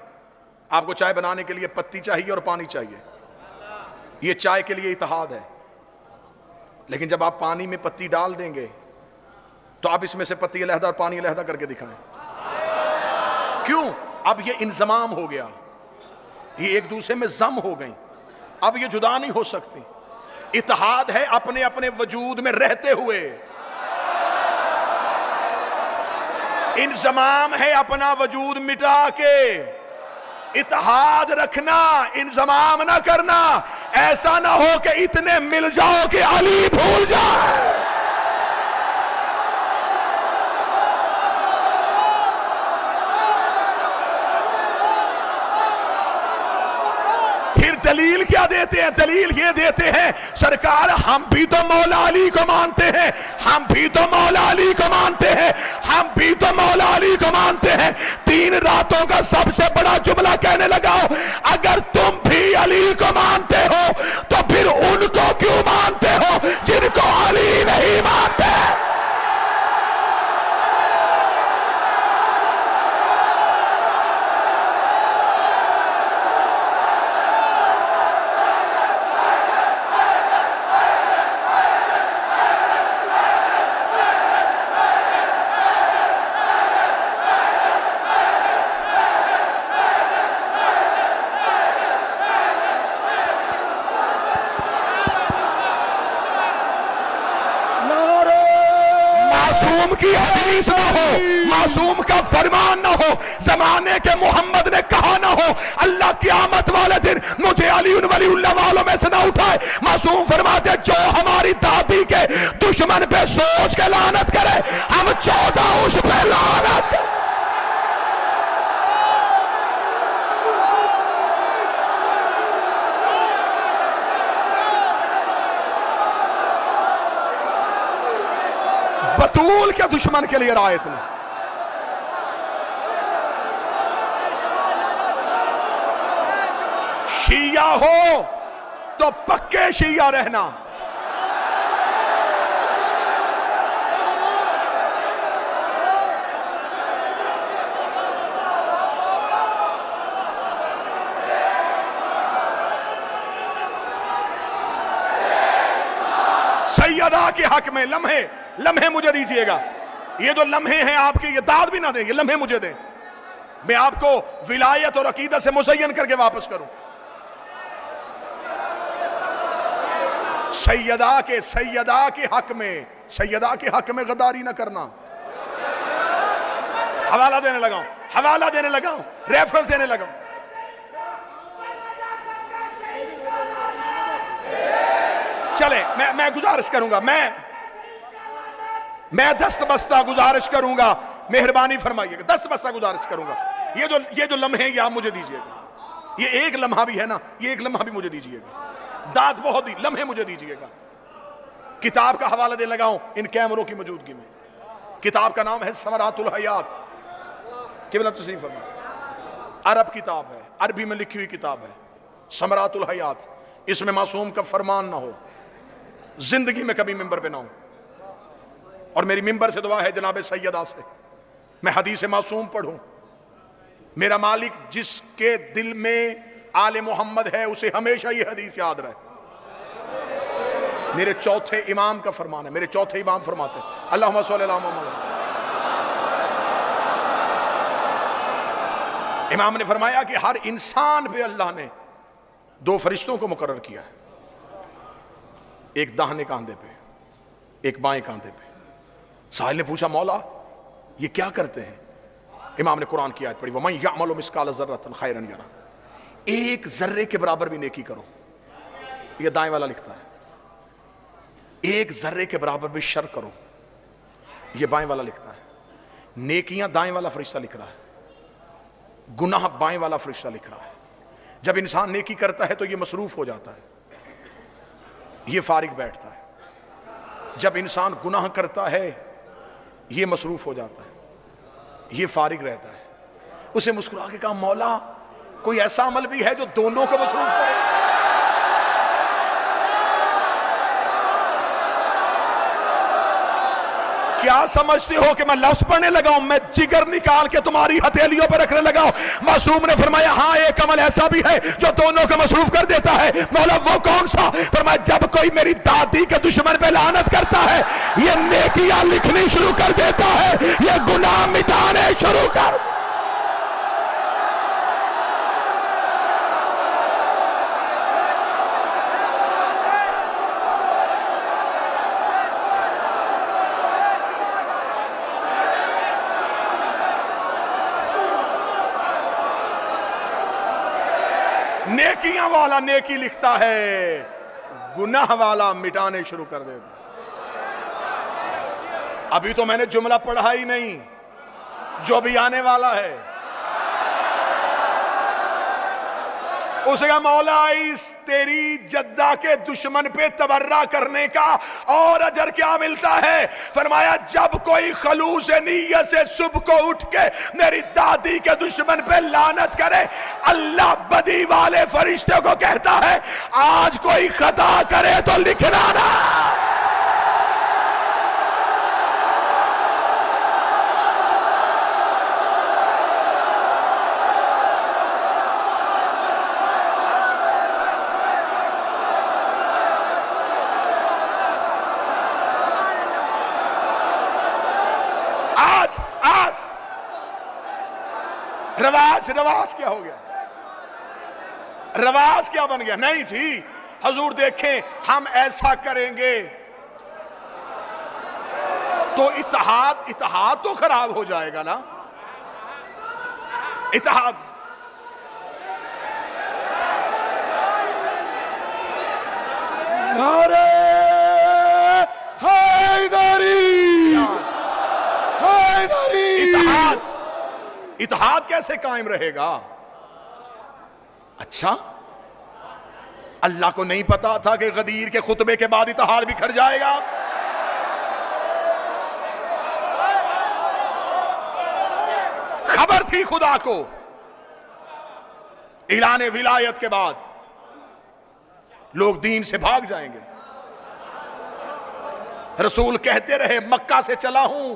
आपको चाय बनाने के लिए पत्ती चाहिए और पानी चाहिए, यह चाय के लिए इत्तेहाद है। लेकिन जब आप पानी में पत्ती डाल देंगे तो आप इसमें से पत्ती अलहदा और पानी अलहदा करके दिखाएं। क्यों? अब ये इंजमाम हो गया, ये एक दूसरे में जम हो गई, अब ये जुदा नहीं हो सकती। इत्तेहाद है अपने अपने वजूद में रहते हुए, इंजमाम है अपना वजूद मिटा के। इत्तेहाद रखना, इंजमाम ना करना। ऐसा ना हो कि इतने मिल जाओ कि अली भूल जाए। दलील क्या देते हैं? दलील ये देते हैं सरकार हम भी तो मौला अली को मानते हैं, हम भी तो मौला अली को मानते हैं, हम भी तो मौला अली को मानते हैं। 3 रातों का सबसे बड़ा जुमला कहने लगाओ, अगर तुम भी अली को मानते हो तो फिर उनको क्यों मानते हो जिनको अली नहीं मानते? की हदीस ना हो, मासूम का फरमान ना हो, जमाने के मोहम्मद ने कहा ना हो, अल्लाह क़यामत वाले दिन मुझे अली वलीउल्लाह वालों में से ना उठाए। मासूम फरमाते जो हमारी दादी के दुश्मन पे सोच के लानत करे, हम 14 उस पे लानत करें। बतूल के दुश्मन के लिए रायत ने। शिया हो तो पक्के शिया रहना, सैयदा के हक में लम्हे लम्हे मुझे दीजिएगा। ये जो लम्हे हैं आपके, ये दाद भी ना दें, ये लम्हे मुझे दें, मैं आपको विलायत और अकीदत से मुज़य्यन करके वापस करूं। सैयदा के हक में, सैयदा के हक में गद्दारी ना करना। हवाला देने लगाऊं, रेफरेंस देने लगाऊं। चले, मैं गुजारिश करूंगा, मैं दस्तबस्ता गुजारिश करूंगा, मेहरबानी फरमाइएगा, दस्तबस्ता गुजारिश करूंगा। ये जो लम्हे ये आप मुझे दीजिएगा। ये एक लम्हा भी है ना, ये एक लम्हा भी मुझे दीजिएगा। दाद बहुत ही, लम्हे मुझे दीजिएगा। किताब का हवाला दे लगाऊं इन कैमरों की मौजूदगी में। किताब का नाम है समरातुल हयात, क़िबला तशरीफ फरमा। अरब किताब है, अरबी में लिखी हुई किताब है, समरातुल हयात। इसमें मासूम का फरमान ना हो, जिंदगी में कभी मिंबर पे ना हो। और मेरी मिंबर से दुआ है जनाब सैयदा से, मैं हदीस मासूम पढ़ूं। मेरा मालिक जिसके दिल में आले मोहम्मद है उसे हमेशा ये हदीस याद रहे। मेरे चौथे इमाम का फरमान है, मेरे चौथे इमाम फरमाते हैं अल्लाहुम्मा सल्ली अला मुहम्मद। इमाम ने फरमाया कि हर इंसान पे अल्लाह ने दो फरिश्तों को मुकर्रर किया है, एक दाहिने कांधे पे, एक बाएं कांधे पे। साहिल ने पूछा मौला ये क्या करते हैं? इमाम ने कुरान की आयत पढ़ी, वमन यअमल मिस्काल ज़र्रतन खैरन यरा। एक जर्रे के बराबर भी नेकी करो, ये दाएं वाला लिखता है। एक जर्रे के बराबर भी शर करो, ये बाएं वाला लिखता है। नेकियां दाएं वाला फरिश्ता लिख रहा है, गुनाह बाएं वाला फरिश्ता लिख रहा है। जब इंसान नेकी करता है तो ये मसरूफ हो जाता है, ये फारिग बैठता है। जब इंसान गुनाह करता है ये मसरूफ हो जाता है, ये फारिग रहता है। उसे मुस्कुरा के कहा मौला कोई ऐसा अमल भी है जो दोनों को मसरूफ करे? क्या समझते हो कि मैं लफ्ज पढ़ने लगा हूं, मैं जिगर निकाल के तुम्हारी हथेलियों पर रखने लगा हूं? मासूम ने फरमाया हाँ एक अमल ऐसा भी है जो दोनों को मसरूफ कर देता है। मौला वो कौन सा? फरमाया जब कोई मेरी दादी के दुश्मन पे लानत करता है ये नेकियां लिखनी शुरू कर देता है, ये गुनाह मिटाने शुरू कर। नेकियां वाला नेकी लिखता है, गुनाह वाला मिटाने शुरू कर देता। अभी तो मैंने जुमला पढ़ा ही नहीं, जो भी आने वाला है उसका मौला इस तेरी जद्दा के दुश्मन पे तबर्रा करने का और अजर क्या मिलता है? फरमाया जब कोई खलूस नीयत से सुबह को उठ के मेरी दादी के दुश्मन पे लानत करे, अल्लाह बदी वाले फरिश्ते को कहता है आज कोई खता करे तो लिखना ना। रवाज क्या हो गया? रवाज क्या बन गया? नहीं जी हजूर देखें हम ऐसा करेंगे तो इत्तेहाद तो खराब हो जाएगा ना। इत्तेहाद नारे हैदरी, हैदरी। इत्तेहाद कैसे कायम रहेगा? अच्छा अल्लाह को नहीं पता था कि गदीर के खुतबे के बाद इत्तेहाद बिखर जाएगा? थी खुदा को ऐलान विलायत के बाद लोग दीन से भाग जाएंगे। रसूल कहते रहे मक्का से चला हूं,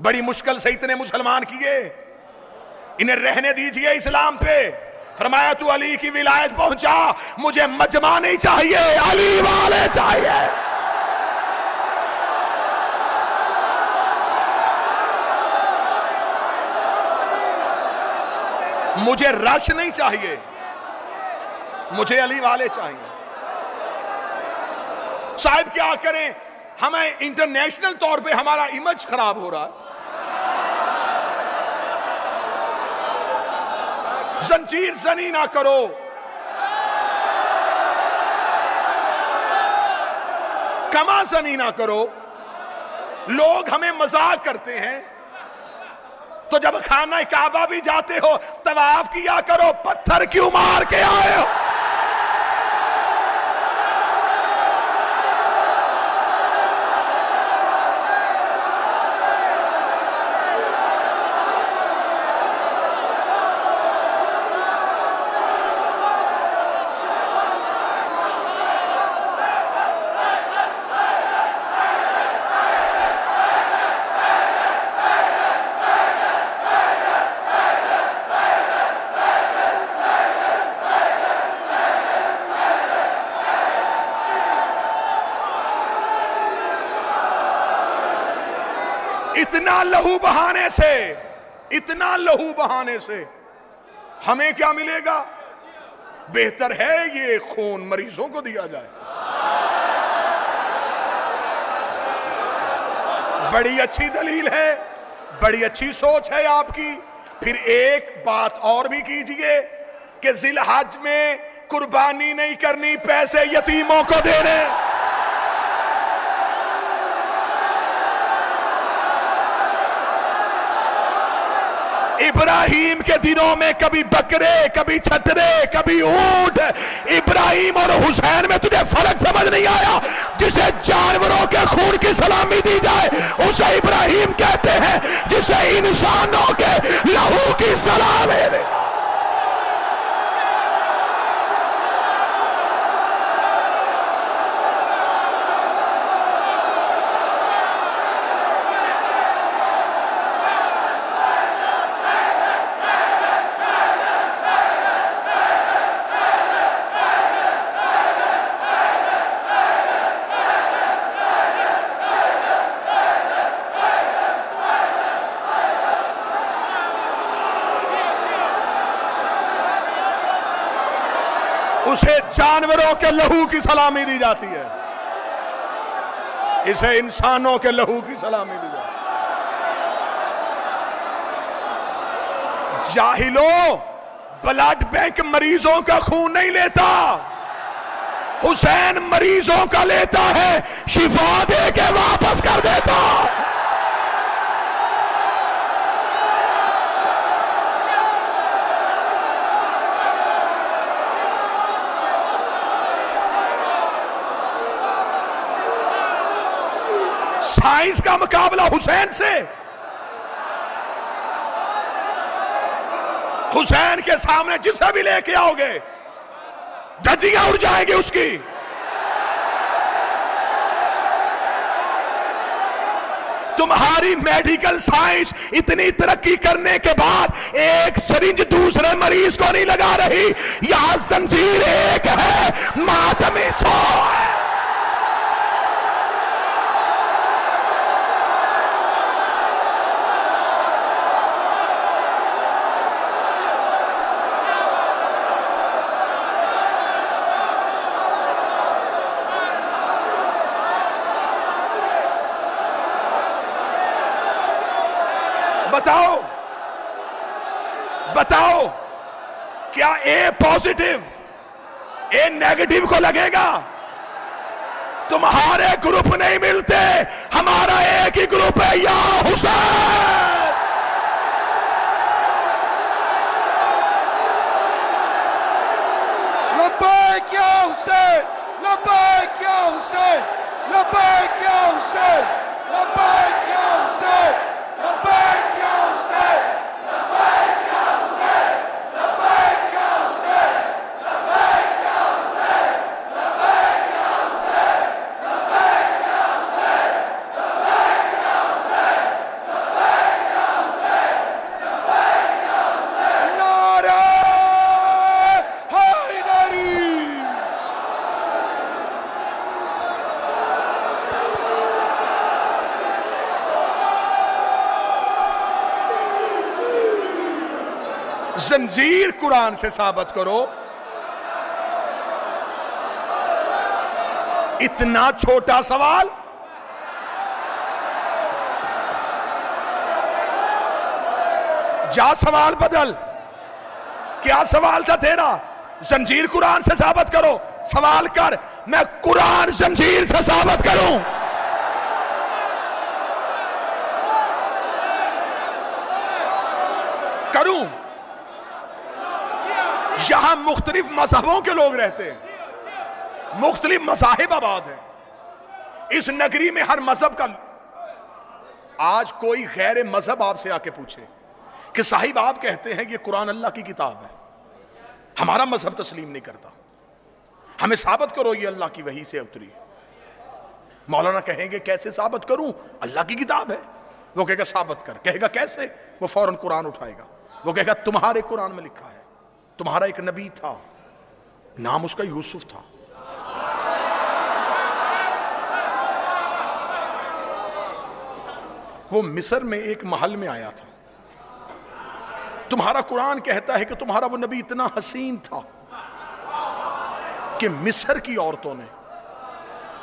बड़ी मुश्किल से इतने मुसलमान किए, इन्हें रहने दीजिए इस्लाम पे। फरमाया तू अली की विलायत पहुंचा, मुझे मजमा नहीं चाहिए, अली वाले चाहिए। मुझे रश नहीं चाहिए, मुझे अली वाले चाहिए। साहब क्या करें, हमें इंटरनेशनल तौर पे हमारा इमेज खराब हो रहा है। जंजीर जनी ना करो, कमा जनी ना करो। लोग हमें मजाक करते हैं, तो जब खाना काबा भी जाते हो तवाफ किया करो, पत्थर क्यों मार के आए हो? इतना लहू बहाने से, इतना लहू बहाने से हमें क्या मिलेगा? बेहतर है ये खून मरीजों को दिया जाए। बड़ी अच्छी दलील है, बड़ी अच्छी सोच है आपकी। फिर एक बात और भी कीजिए कि जिलहज में कुर्बानी नहीं करनी, पैसे यतीमों को देने। इब्राहिम के दिनों में कभी बकरे, कभी छतरे, कभी ऊंट। इब्राहिम और हुसैन में तुझे फर्क समझ नहीं आया? जिसे जानवरों के खून की सलामी दी जाए उसे इब्राहिम कहते हैं, जिसे इंसानों के लहू की सलामी दी। उसे जानवरों के लहू की सलामी दी जाती है, इसे इंसानों के लहू की सलामी दी जाती है। जाहिलों, ब्लड बैंक मरीजों का खून नहीं लेता, हुसैन मरीजों का लेता है, शिफा दे के वापस कर देता। साइंस का मुकाबला हुसैन से। हुसैन के सामने जिसे भी लेके आओगे धज्जियां उड़ जाएंगी उसकी। तुम्हारी मेडिकल साइंस इतनी तरक्की करने के बाद एक सिरिंज दूसरे मरीज को नहीं लगा रही। यहां जंजीर एक है, मातमी 100 है। बताओ, बताओ, क्या ए पॉजिटिव ए नेगेटिव को लगेगा? तुम्हारे ग्रुप नहीं मिलते, हमारा एक ही ग्रुप है, या हुसैन। लब्बैक या हुसैन, लब्बैक या हुसैन, लब्बैक या हुसैन, लब्बैक या हुसैन, लब्बैक या हुसैन, जंजीर कुरान से साबित करो। इतना छोटा सवाल। जा सवाल बदल। क्या सवाल था तेरा? जंजीर कुरान से साबित करो। सवाल कर, मैं कुरान जंजीर से साबित करूं। करूं? यहां मुख्तलिफ मजहबों के लोग रहते हैं, मुख्तलिफ मज़ाहिब आबाद हैं इस नगरी में। हर मजहब का आज कोई गैर मजहब आपसे आके पूछे कि साहिब आप कहते हैं कि कुरान अल्लाह की किताब है, हमारा मजहब तस्लीम नहीं करता, हमें साबित करो ये अल्लाह की वही से उतरी। मौलाना कहेंगे कैसे साबित करूं, अल्लाह की किताब है। वो कहेगा साबित कर। कहेगा कैसे? वो फौरन कुरान उठाएगा। वो कहेगा तुम्हारे कुरान में लिखा है, तुम्हारा एक नबी था, नाम उसका यूसुफ था, वो मिस्र में एक महल में आया था। तुम्हारा कुरान कहता है कि तुम्हारा वो नबी इतना हसीन था कि मिस्र की औरतों ने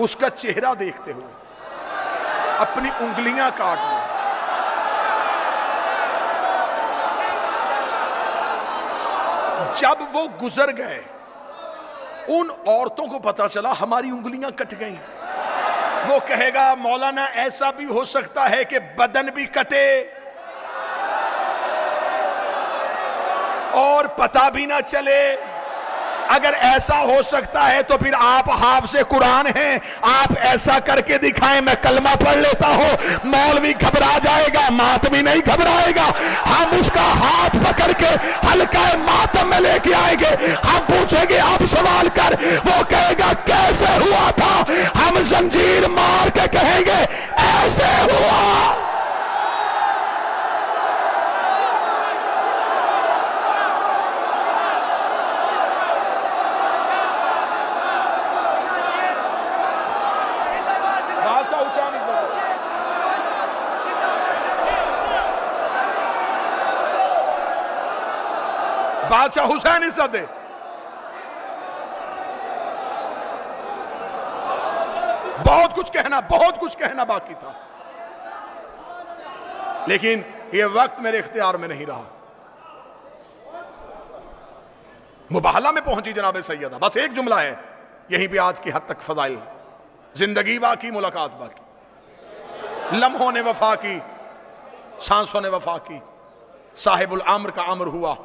उसका चेहरा देखते हुए अपनी उंगलियां काट ली। जब वो गुजर गए, उन औरतों को पता चला हमारी उंगलियां कट गई। वो कहेगा मौलाना ऐसा भी हो सकता है कि बदन भी कटे और पता भी ना चले। अगर ऐसा हो सकता है तो फिर आप हाफ़िज़ कुरान हैं, आप ऐसा करके दिखाएं, मैं कलमा पढ़ लेता हूं। मौलवी घबरा जाएगा, मातमी नहीं घबराएगा। हम उसका हाथ पकड़ के हल्का मातम में लेके आएंगे। हम पूछेंगे आप सवाल कर, वो कहेगा कैसे हुआ था, हम जंजीर मार के कहेंगे ऐसे हुआ। बादशाह हुसैन इज़्ज़त, बहुत कुछ कहना बाकी था, लेकिन यह वक्त मेरे इख्तियार में नहीं रहा। मुबाहला में पहुंची जनाब सैयदा। बस एक जुमला है, यहीं पे आज की हद तक फजाइल। जिंदगी बाकी, मुलाकात बाकी, लम्हों ने वफा की, सांसों ने वफा की, साहिबुल अम्र का अम्र हुआ,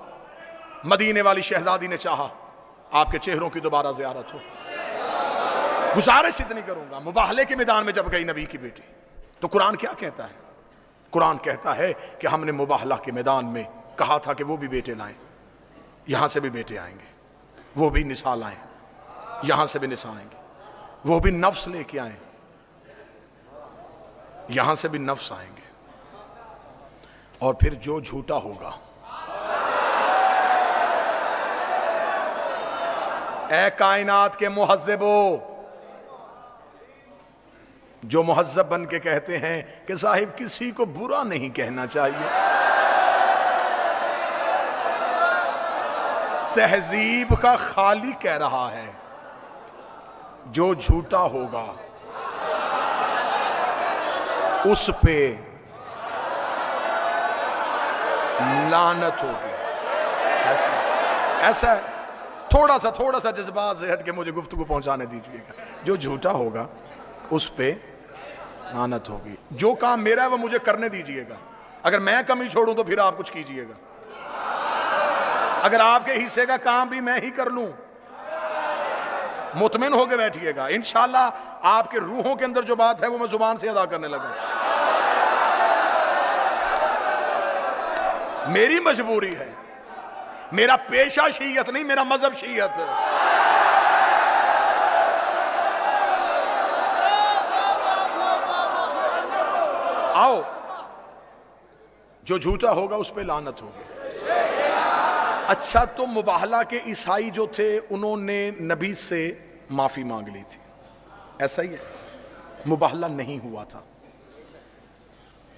मदीने वाली शहजादी ने चाहा आपके चेहरों की दोबारा ज़ियारत हो। गुजारिश इतनी करूंगा, मुबाहले के मैदान में जब गई नबी की बेटी, तो कुरान क्या कहता है? कुरान कहता है कि हमने मुबाहला के मैदान में कहा था कि वो भी बेटे लाएं, यहां से भी बेटे आएंगे, वो भी निसा लाएं, यहां से भी निसा आएंगे, वो भी नफ्स लेके आए, यहां से भी नफ्स आएंगे। और फिर जो झूठा होगा, ए कायनात के मुहज्जिबो, जो मुहज्जब बन के कहते हैं कि साहिब किसी को बुरा नहीं कहना चाहिए, तहजीब का खाली कह रहा है, जो झूठा होगा उस पे लानत होगी। ऐसा थोड़ा सा जज्बात से हट के मुझे गुफ्तगू पहुंचाने दीजिएगा। जो झूठा होगा उस पे लानत होगी। जो काम मेरा है वो मुझे करने दीजिएगा। अगर मैं कमी छोड़ूं तो फिर आप कुछ कीजिएगा। अगर आपके हिस्से का काम भी मैं ही कर लूं, मुतमिन होके बैठिएगा। इंशाअल्लाह आपके रूहों के अंदर जो बात है वो मैं जुबान से अदा करने लगा। मेरी मजबूरी है, मेरा पेशा शीयत नहीं, मेरा मजहब शीयत है। आओ, जो झूठा होगा उस पे लानत होगी। अच्छा, तो मुबाहला के ईसाई जो थे उन्होंने नबी से माफी मांग ली थी, ऐसा ही है, मुबाहला नहीं हुआ था।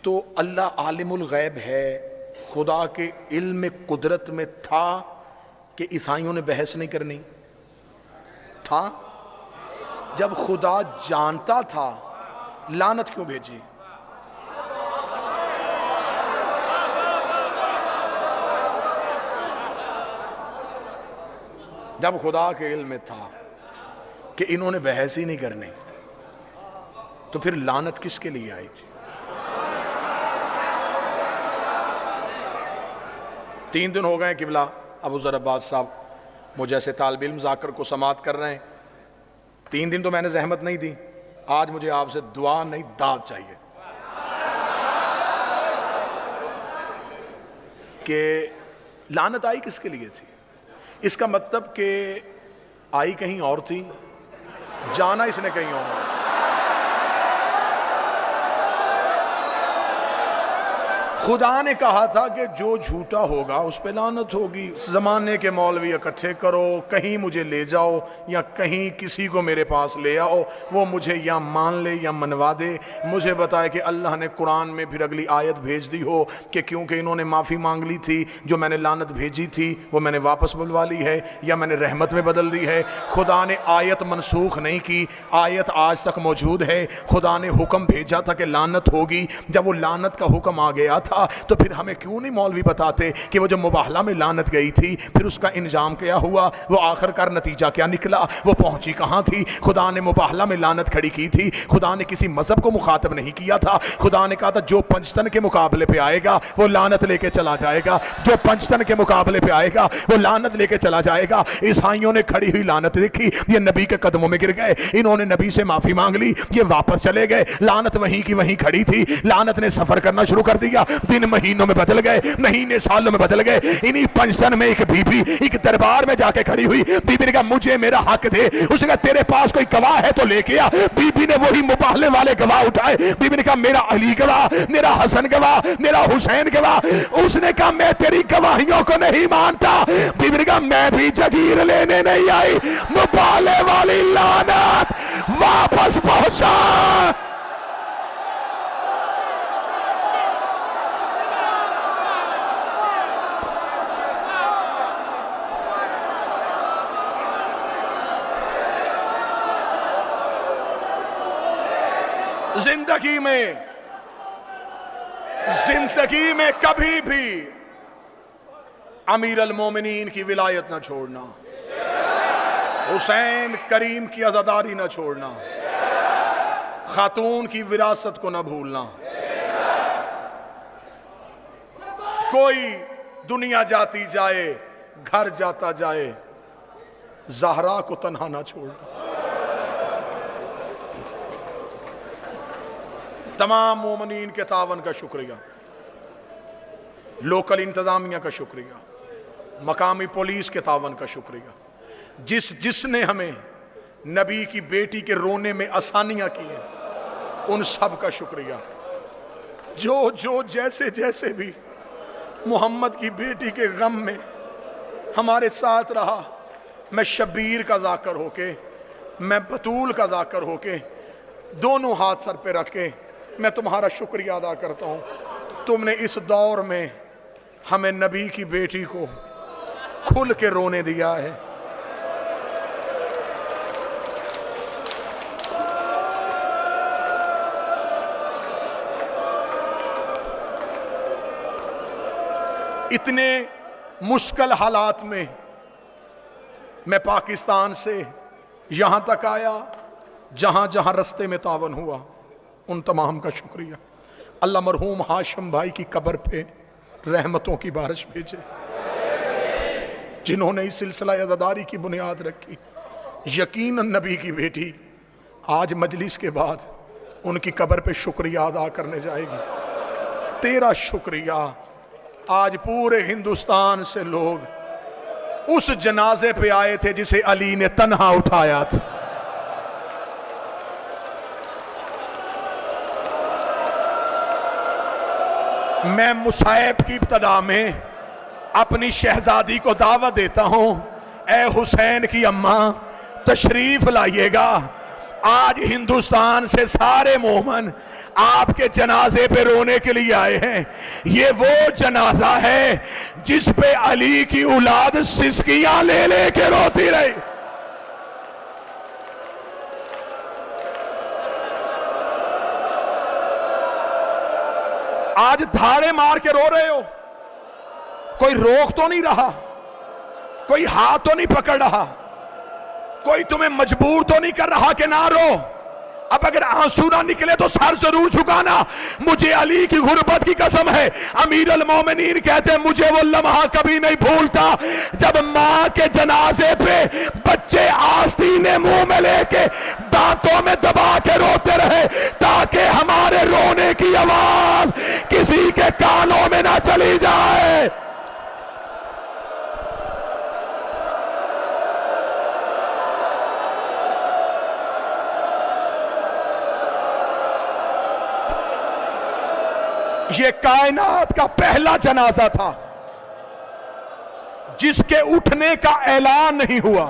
तो अल्लाह आलिमुल गैब है, खुदा के इल्म कुदरत में था कि ईसाइयों ने बहस नहीं करनी? था। जब खुदा जानता था, लानत क्यों भेजी? जब खुदा के इल्म में था कि इन्होंने बहस ही नहीं करनी, तो फिर लानत किसके लिए आई थी? 3 दिन हो गए किबला अबू ज़र अब्बास साहब मुझे ऐसे तालिब इल्म जाकर को समात कर रहे हैं। 3 दिन तो मैंने जहमत नहीं दी, आज मुझे आपसे दुआ नहीं दाद चाहिए कि लानत आई किसके लिए थी। इसका मतलब कि आई कहीं और थी, जाना इसने कहीं और। खुदा ने कहा था कि जो झूठा होगा उस पे लानत होगी। ज़माने के मौलवी इकट्ठे करो, कहीं मुझे ले जाओ या कहीं किसी को मेरे पास ले आओ, वो मुझे या मान ले या मनवा दे। मुझे बताए कि अल्लाह ने कुरान में फिर अगली आयत भेज दी हो कि क्योंकि इन्होंने माफ़ी मांग ली थी, जो मैंने लानत भेजी थी वो मैंने वापस बुलवा ली है या मैंने रहमत में बदल दी है। खुदा ने आयत मनसूख नहीं की, आयत आज तक मौजूद है। खुदा ने हुक्म भेजा था कि लानत होगी। जब वो लानत का हुक्म आ गया था तो फिर हमें क्यों नहीं मौलवी बताते कि वो जो मुबाहला में लानत गई थी फिर उसका इंजाम क्या हुआ, वो आखिरकार नतीजा क्या निकला, वो पहुंची कहां थी। खुदा ने मुबाहला में लानत खड़ी की थी, खुदा ने किसी मजहब को मुखातब नहीं किया था। खुदा ने कहा था जो पंचतन के मुकाबले पे आएगा वो लानत लेके चला जाएगा, जो पंचतन के मुकाबले पे आएगा वो लानत लेके चला जाएगा। ईसाइयों ने खड़ी हुई लानत देखी, ये नबी के कदमों में गिर गए, इन्होंने नबी से माफी मांग ली, ये वापस चले गए। लानत वहीं की वहीं खड़ी थी। लानत ने सफर करना शुरू कर दिया, दिन महीनों में बदल गए, महीने सालों में बदल गए। इन्हीं पंचतन में एक बीबी एक दरबार में जाके खड़ी हुई। बीबी ने कहा मुझे मेरा हक दे। उसने कहा तेरे पास कोई गवाह है तो लेके आ। बीबी ने वही मुबाहले वाले गवाह उठाए। बीबी ने कहा मेरा अली गवाह, मेरा हसन गवाह, मेरा हुसैन गवाह। उसने कहा मैं तेरी गवाहियों को नहीं मानता। बीबी ने कहा मैं भी जगीर लेने नहीं आई, मुबाहले वाली लानत वापस पहुंचा। जिंदगी में कभी भी अमीर अल मोमिनीन की विलायत ना छोड़ना, हुसैन करीम की आजादारी ना छोड़ना, खातून की विरासत को ना भूलना। कोई दुनिया जाती जाए, घर जाता जाए, ज़हरा को तन्हा ना छोड़ना। तमाम मोमिनीन के तावन का शुक्रिया, लोकल इंतजामिया का शुक्रिया, मकामी पुलिस के तावन का शुक्रिया, जिसने हमें नबी की बेटी के रोने में आसानियां की हैं, उन सब का शुक्रिया। जो जैसे जैसे भी मोहम्मद की बेटी के गम में हमारे साथ रहा, मैं शब्बीर का जाकर होके, मैं बतूल का जाकर होके, दोनों हाथ सर पे रख के मैं तुम्हारा शुक्रिया अदा करता हूँ। तुमने इस दौर में हमें नबी की बेटी को खुल के रोने दिया है। इतने मुश्किल हालात में मैं पाकिस्तान से यहां तक आया, जहां जहां रास्ते में तावन हुआ, उन तमाम का शुक्रिया। अल्लाह मरहूम हाशिम भाई की कब्र पे रहमतों की बारिश भेजे, जिन्होंने इस सिलसिला अज़ादारी की बुनियाद रखी। यकीनन नबी की बेटी आज मजलिस के बाद उनकी कब्र पे शुक्रिया अदा करने जाएगी। तेरा शुक्रिया। आज पूरे हिंदुस्तान से लोग उस जनाजे पे आए थे जिसे अली ने तन्हा उठाया था। मैं मुसाइब की इब्तदा में अपनी शहजादी को दावत देता हूं, ए हुसैन की अम्मा तशरीफ लाइएगा। आज हिंदुस्तान से सारे मोमन आपके जनाजे पे रोने के लिए आए हैं। ये वो जनाजा है जिस पे अली की औलाद सिसकियां ले ले के रोती रही। आज धाड़े मार के रो रहे हो, कोई रोक तो नहीं रहा, कोई हाथ तो नहीं पकड़ रहा, कोई तुम्हें मजबूर तो नहीं कर रहा कि ना रो। अब अगर आंसू ना निकले तो सर जरूर झुकाना। मुझे अली की गुर्बत की कसम है, अमीर अल मोमिनीन कहते हैं मुझे वो लम्हा कभी नहीं भूलता जब मां के जनाजे पे बच्चे आस्तीने मुंह में लेके दांतों में दबा के रोते रहे ताकि हमारे रोने की आवाज किसी के कानों में ना चली जाए। ये कायनात का पहला जनाजा था जिसके उठने का ऐलान नहीं हुआ।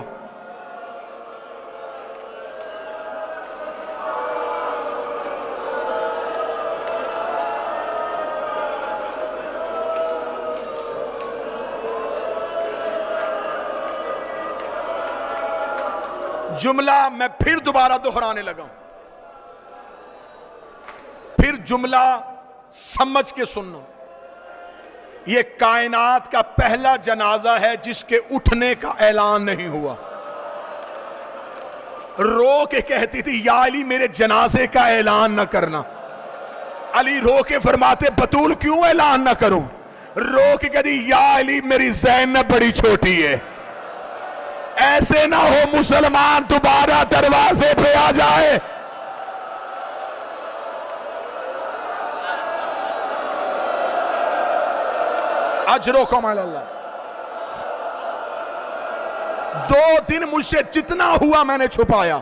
जुमला मैं फिर दोबारा दोहराने लगा, फिर जुमला समझ के सुनना। यह कायनात का पहला जनाजा है जिसके उठने का ऐलान नहीं हुआ। रो के कहती थी या अली मेरे जनाजे का ऐलान न करना। अली रो के फरमाते बतूल क्यों ऐलान न करूं। रो के कहती या अली मेरी ज़ैनब बड़ी छोटी है, ऐसे ना हो मुसलमान दोबारा दरवाजे पे आ जाए। अजरोकम अल्लाह। 2 दिन मुझसे जितना हुआ मैंने छुपाया।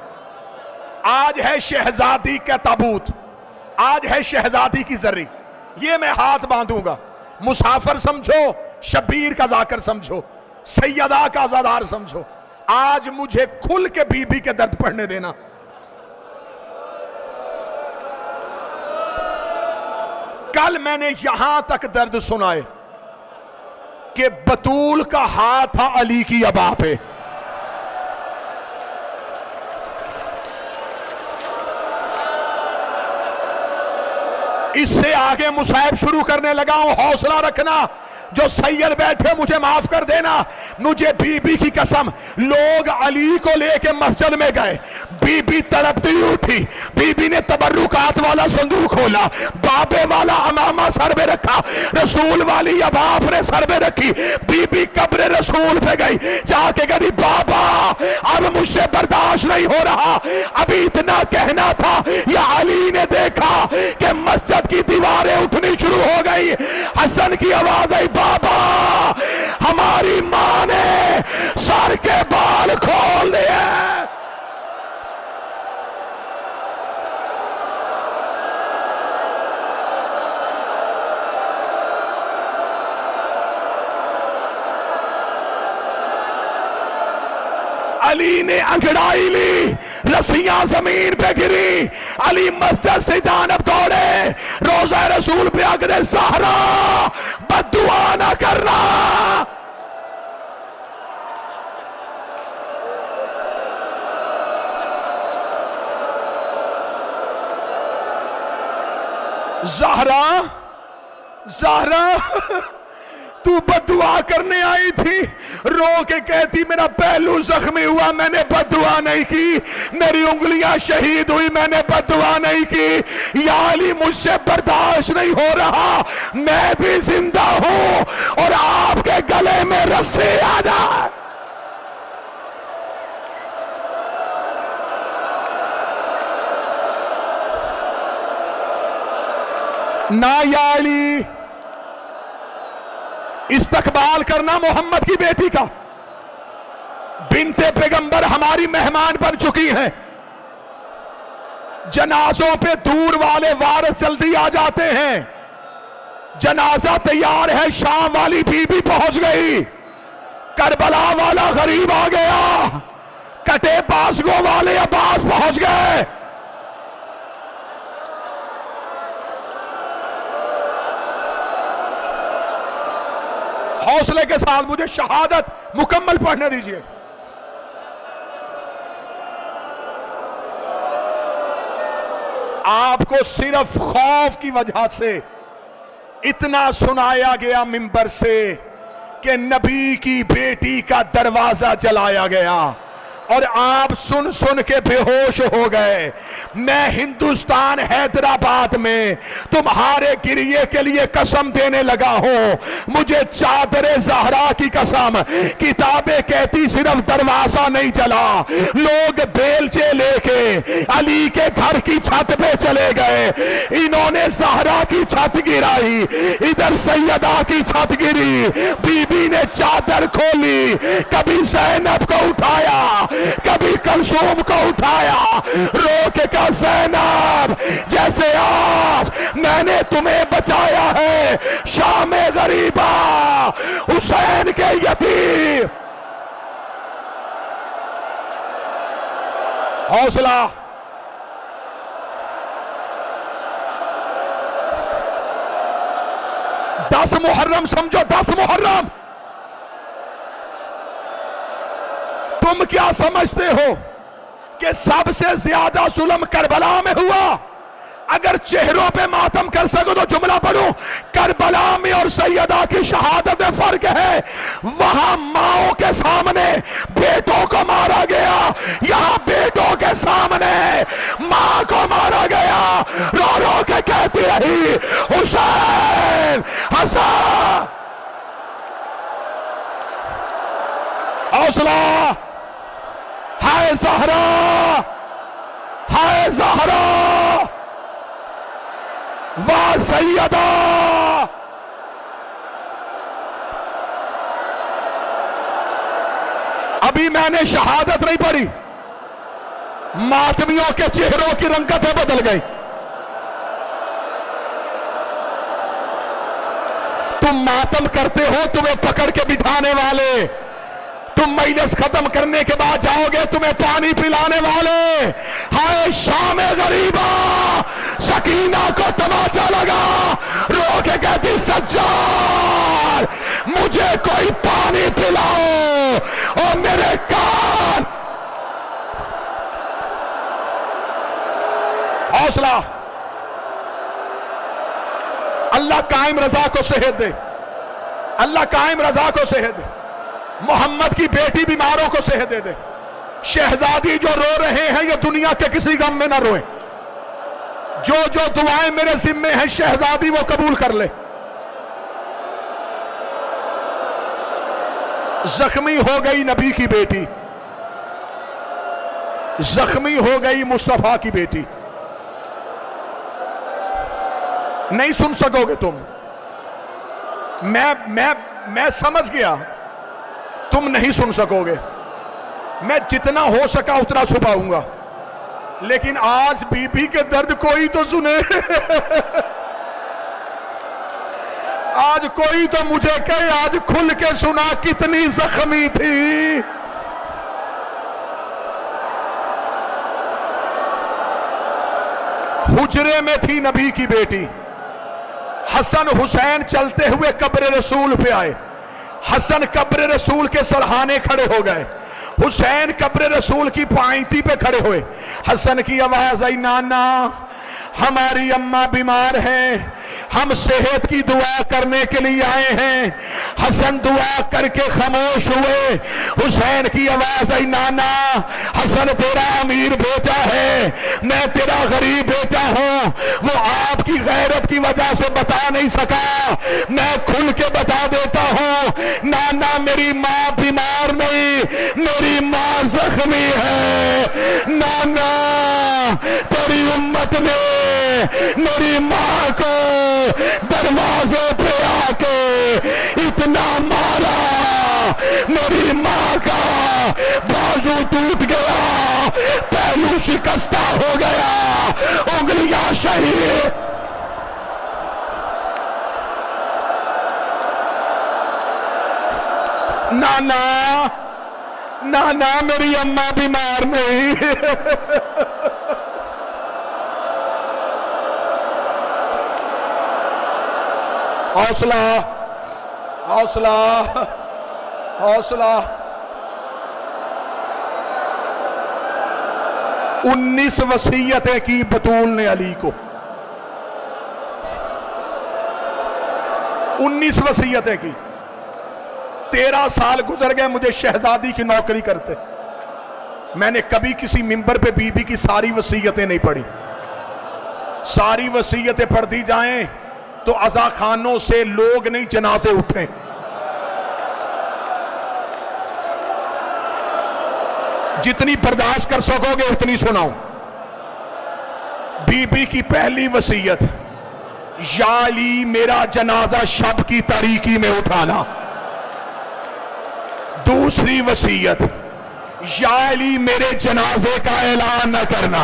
आज है शहजादी का ताबूत, आज है शहजादी की जर्री, ये मैं हाथ बांधूंगा। मुसाफिर समझो, शबीर का जाकर समझो, सैयदा का आजादार समझो। आज मुझे खुल के बीबी के दर्द पढ़ने देना। कल मैंने यहां तक दर्द सुनाए कि बतूल का हाथ था अली की अबा पे। इससे आगे मुसाहिब शुरू करने लगा हूं। हौसला रखना, जो सैयद बैठे मुझे माफ कर देना। मुझे बीबी की कसम, लोग अली को लेके मस्जिद में गए, बीबी तड़पती उठी, बीबी ने तबर्रुकात वाला संदूक खोला, बाबे वाला अमामा सर में रखा, रसूल वाली अबाप ने सर में रखी। बीबी कब्र रसूल पे गई, जाके कही बाबा अब मुझसे बर्दाश्त नहीं हो रहा। अभी इतना कहना था या अली ने देखा कि मस्जिद की दीवारें उठनी शुरू हो गई। हसन की आवाज आई बाबा हमारी मां ने सर के बाल खोल दिए। अली ने अंगड़ाई ली, रस्सियां जमीन पे गिरी। अली मस्जिद से जानब दौड़े, रोज़ा रसूल पे आगे ज़हरा बद्दुआ ना करना। ज़हरा, ज़हरा तू बद्दुआ करने आई थी। रो के कहती मेरा पहलू जख्मी हुआ, मैंने बद्दुआ नहीं की। मेरी उंगलियां शहीद हुई, मैंने बद्दुआ नहीं की। या अली मुझसे बर्दाश्त नहीं हो रहा, मैं भी जिंदा हूं और आपके गले में रस्सी आ जाए। ना या अली इस्तकबाल करना मोहम्मद की बेटी का। बिनते पैगंबर हमारी मेहमान बन चुकी हैं। जनाजों पे दूर वाले वारिस जल्दी आ जाते हैं। जनाजा तैयार है, शाम वाली बीबी पहुंच गई, करबला वाला गरीब आ गया, कटे बाजुओं वाले अब्बास पहुंच गए। हौसले के साथ मुझे शहादत मुकम्मल पढ़ने दीजिए। आपको सिर्फ खौफ की वजह से इतना सुनाया गया मिंबर से कि नबी की बेटी का दरवाजा जलाया गया और आप सुन सुन के बेहोश हो गए। मैं हिंदुस्तान हैदराबाद में तुम्हारे गिरिए के लिए कसम देने लगा हूं। मुझे चादरे जहरा की कसम, किताबें कहती सिर्फ दरवाजा नहीं जला, लोग बेलचे लेके अली के घर की छत पे चले गए। इन्होंने जहरा की छत गिराई, इधर सैयदा की छत गिरी, बीबी ने चादर खोली, कभी ज़ैनब को उठाया, कभी कलसूम को उठाया, रो के कहा ज़ैनब जैसे आज मैंने तुम्हें बचाया है शाम गरीबा हुसैन के यतीम। हौसला, दस मुहर्रम समझो, 10 मुहर्रम। तुम क्या समझते हो कि सबसे ज्यादा जुल्म करबला में हुआ? अगर चेहरों पे मातम कर सको तो जुमला पढ़ो, करबला में और सैयदा की शहादत में फर्क है। वहां माओ के सामने बेटों को मारा गया, यहां बेटों के सामने मां को मारा गया। रो रो के कहती रही हुसैन हसन। हौसला, हाय ज़हरा, हाय ज़हरा, वाह सैयदा। अभी मैंने शहादत नहीं पढ़ी, मातमियों के चेहरों की रंगतें बदल गई। तुम मातम करते हो, तुम्हें पकड़ के बिठाने वाले, तुम मजलिस खत्म करने के बाद जाओगे तुम्हें पानी पिलाने वाले। हाय शाम गरीबा, सकीना को तमाचा लगा, रो के कहती सज्जाद मुझे कोई पानी पिलाओ और मेरे कान। हौसला, अल्लाह कायम रजा को सेहत दे, अल्लाह कायम रजा को सेहत दे, मोहम्मद की बेटी बीमारों को सेहत दे दे। शहजादी जो रो रहे हैं ये दुनिया के किसी गम में ना रोए। जो जो दुआएं मेरे जिम्मे हैं शहजादी वो कबूल कर ले। जख्मी हो गई नबी की बेटी, जख्मी हो गई मुस्तफा की बेटी। नहीं सुन सकोगे तुम, मैं समझ गया तुम नहीं सुन सकोगे। मैं जितना हो सका उतना छुपाऊंगा, लेकिन आज बीबी के दर्द कोई तो सुने। आज कोई तो मुझे कहे, आज खुल के सुना कितनी जख्मी थी। हुजरे में थी नबी की बेटी। हसन हुसैन चलते हुए कब्र रसूल पे आए। हसन कब्र रसूल के सरहाने खड़े हो गए, हुसैन कब्र रसूल की पायती पे खड़े हुए। हसन की आवाज आई, नाना हमारी अम्मा बीमार है, हम सेहत की दुआ करने के लिए आए हैं। हसन दुआ करके खामोश हुए। हुसैन की आवाज आई, नाना हसन तेरा अमीर बेटा है, मैं तेरा गरीब बेटा हूं। वो आपकी गैरत की वजह से बता नहीं सका, मैं खुल के बता देता हूं। नाना मेरी माँ बीमार नहीं, मेरी माँ जख्मी है। नाना तेरी उम्मत ने मेरी माँ को दरवाजे पे आके इतना मारा, मेरी माँ का बाजू टूट गया, पहलू शिकस्ता हो गया, उंगलियां शहीद। नाना ना ना मेरी अम्मा बीमार नहीं। हौसला हौसला हौसला। 19 वसीयतें की बतूल ने अली को, 19 वसीयतें की। 13 साल गुजर गए मुझे शहजादी की नौकरी करते, मैंने कभी किसी मिंबर पे बीबी की सारी वसीयतें नहीं पढ़ी। सारी वसीयतें पढ़ दी जाएं तो अज़ा खानों से लोग नहीं जनाजे उठे। जितनी बर्दाश्त कर सकोगे उतनी सुनाओ। बीबी की पहली वसीयत, या अली मेरा जनाजा शब की तारीकी में उठाना। दूसरी वसीयत, या अली मेरे जनाजे का ऐलान न करना।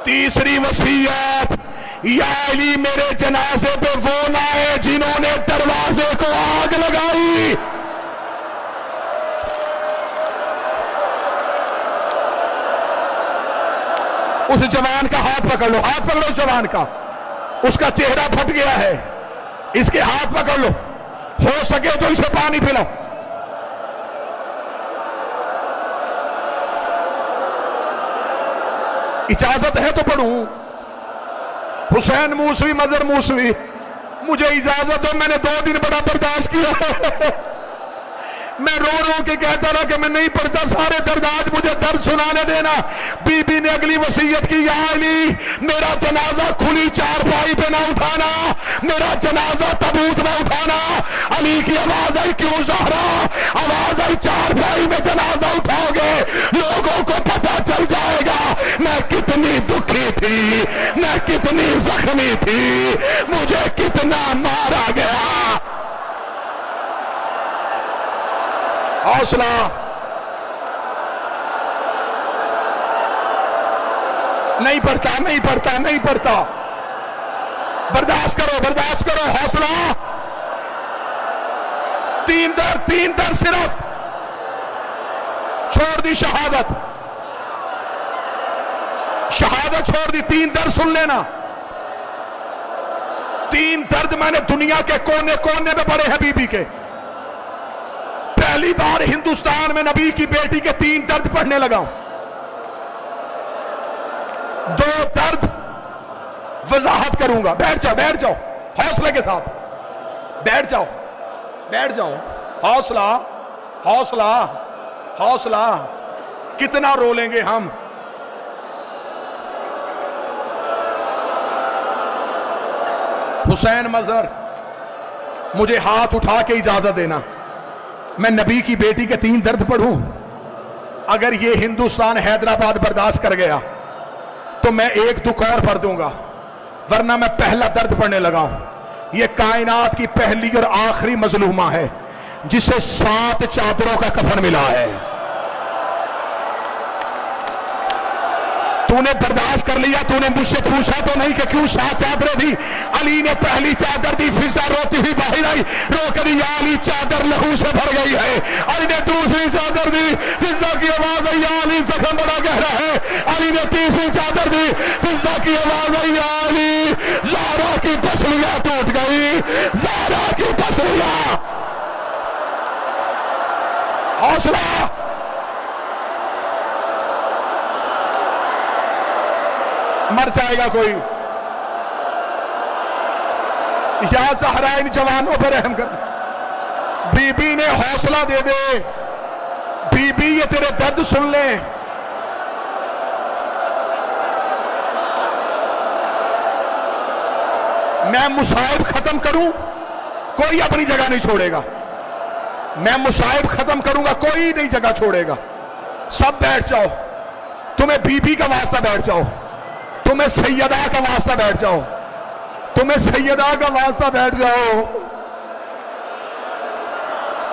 तीसरी वसीयत, या अली मेरे जनाजे पे वो ना आए जिन्होंने दरवाजे को आग लगाई। उस जवान का हाथ पकड़ लो, हाथ पकड़ो उस जवान का, उसका चेहरा फट गया है, इसके हाथ पकड़ लो, हो सके तो इसे पानी पिलाओ। इजाजत है तो पढ़ूं। हुसैन मूसवी, मजर मूसवी, मुझे इजाजत दो, मैंने 2 दिन बड़ा बर्दाश्त किया। मैं रो रो के कहता रहा कि मैं नहीं पढ़ता, सारे दर्दात मुझे दर्द सुनाने देना। बीबी ने अगली वसीयत की, या अली मेरा जनाजा खुली चारपाई पे ना उठाना, मेरा जनाजा तबूत में उठाना। अली की आवाज आई, क्यों ज़हरा? आवाज आई, चारपाई में जनाजा उठाओगे लोगों को पता चल जाएगा मैं कितनी दुखी थी, मैं कितनी जख्मी थी, मुझे कितना मारा गया। हौसला। नहीं पढ़ता, नहीं पढ़ता, नहीं पढ़ता, बर्दाश्त करो, बर्दाश्त करो। हौसला। 3 दर सिर्फ, छोड़ दी शहादत, शहादत छोड़ दी। 3 दर्द सुन लेना। 3 दर्द मैंने दुनिया के कोने कोने में पड़े हैं बीबी के। पहली बार हिंदुस्तान में नबी की बेटी के 3 दर्द पढ़ने लगा हूं। 2 दर्द वजाहत करूंगा। बैठ जाओ, बैठ जाओ, हौसले के साथ बैठ जाओ, बैठ जाओ। हौसला, हौसला, हौसला। कितना रो लेंगे हम। हुसैन मजहर, मुझे हाथ उठा के इजाजत देना, मैं नबी की बेटी के 3 दर्द पढ़ूं। अगर ये हिंदुस्तान हैदराबाद बर्दाश्त कर गया तो मैं 1 दुख और पढ़ दूंगा, वरना मैं पहला दर्द पढ़ने लगा हूं। ये कायनात की पहली और आखिरी मजलूमा है जिसे 7 चादरों का कफन मिला है। तूने बर्दाश्त कर लिया, तूने मुझसे पूछा तो नहीं कि क्यों 7 चादरें दी। अली ने पहली चादर दी, फिजा रोती हुई बाहर आई, रोक दी, या अली चादर लहू से भर गई है। अली ने दूसरी चादर दी, फिजा की आवाज आई, या अली जख्म बड़ा गहरा है। अली ने तीसरी चादर दी, फिजा की आवाज आई, या अली ज़हरा की पसलियां टूट गई, ज़हरा की पसलियां। हौसला। मर जाएगा कोई। या ज़हरा इन जवानों पर रहम कर। बीबी ने हौसला दे दे, बीबी ये तेरे दर्द सुन ले। मैं मुसाइब खत्म करूं, कोई अपनी जगह नहीं छोड़ेगा। मैं मुसाइब खत्म करूंगा, कोई नहीं जगह छोड़ेगा। सब बैठ जाओ, तुम्हें बीबी का वास्ता बैठ जाओ, तुम्हें सैयदा का वास्ता बैठ जाओ, तुम्हें सैयदा का वास्ता बैठ जाओ,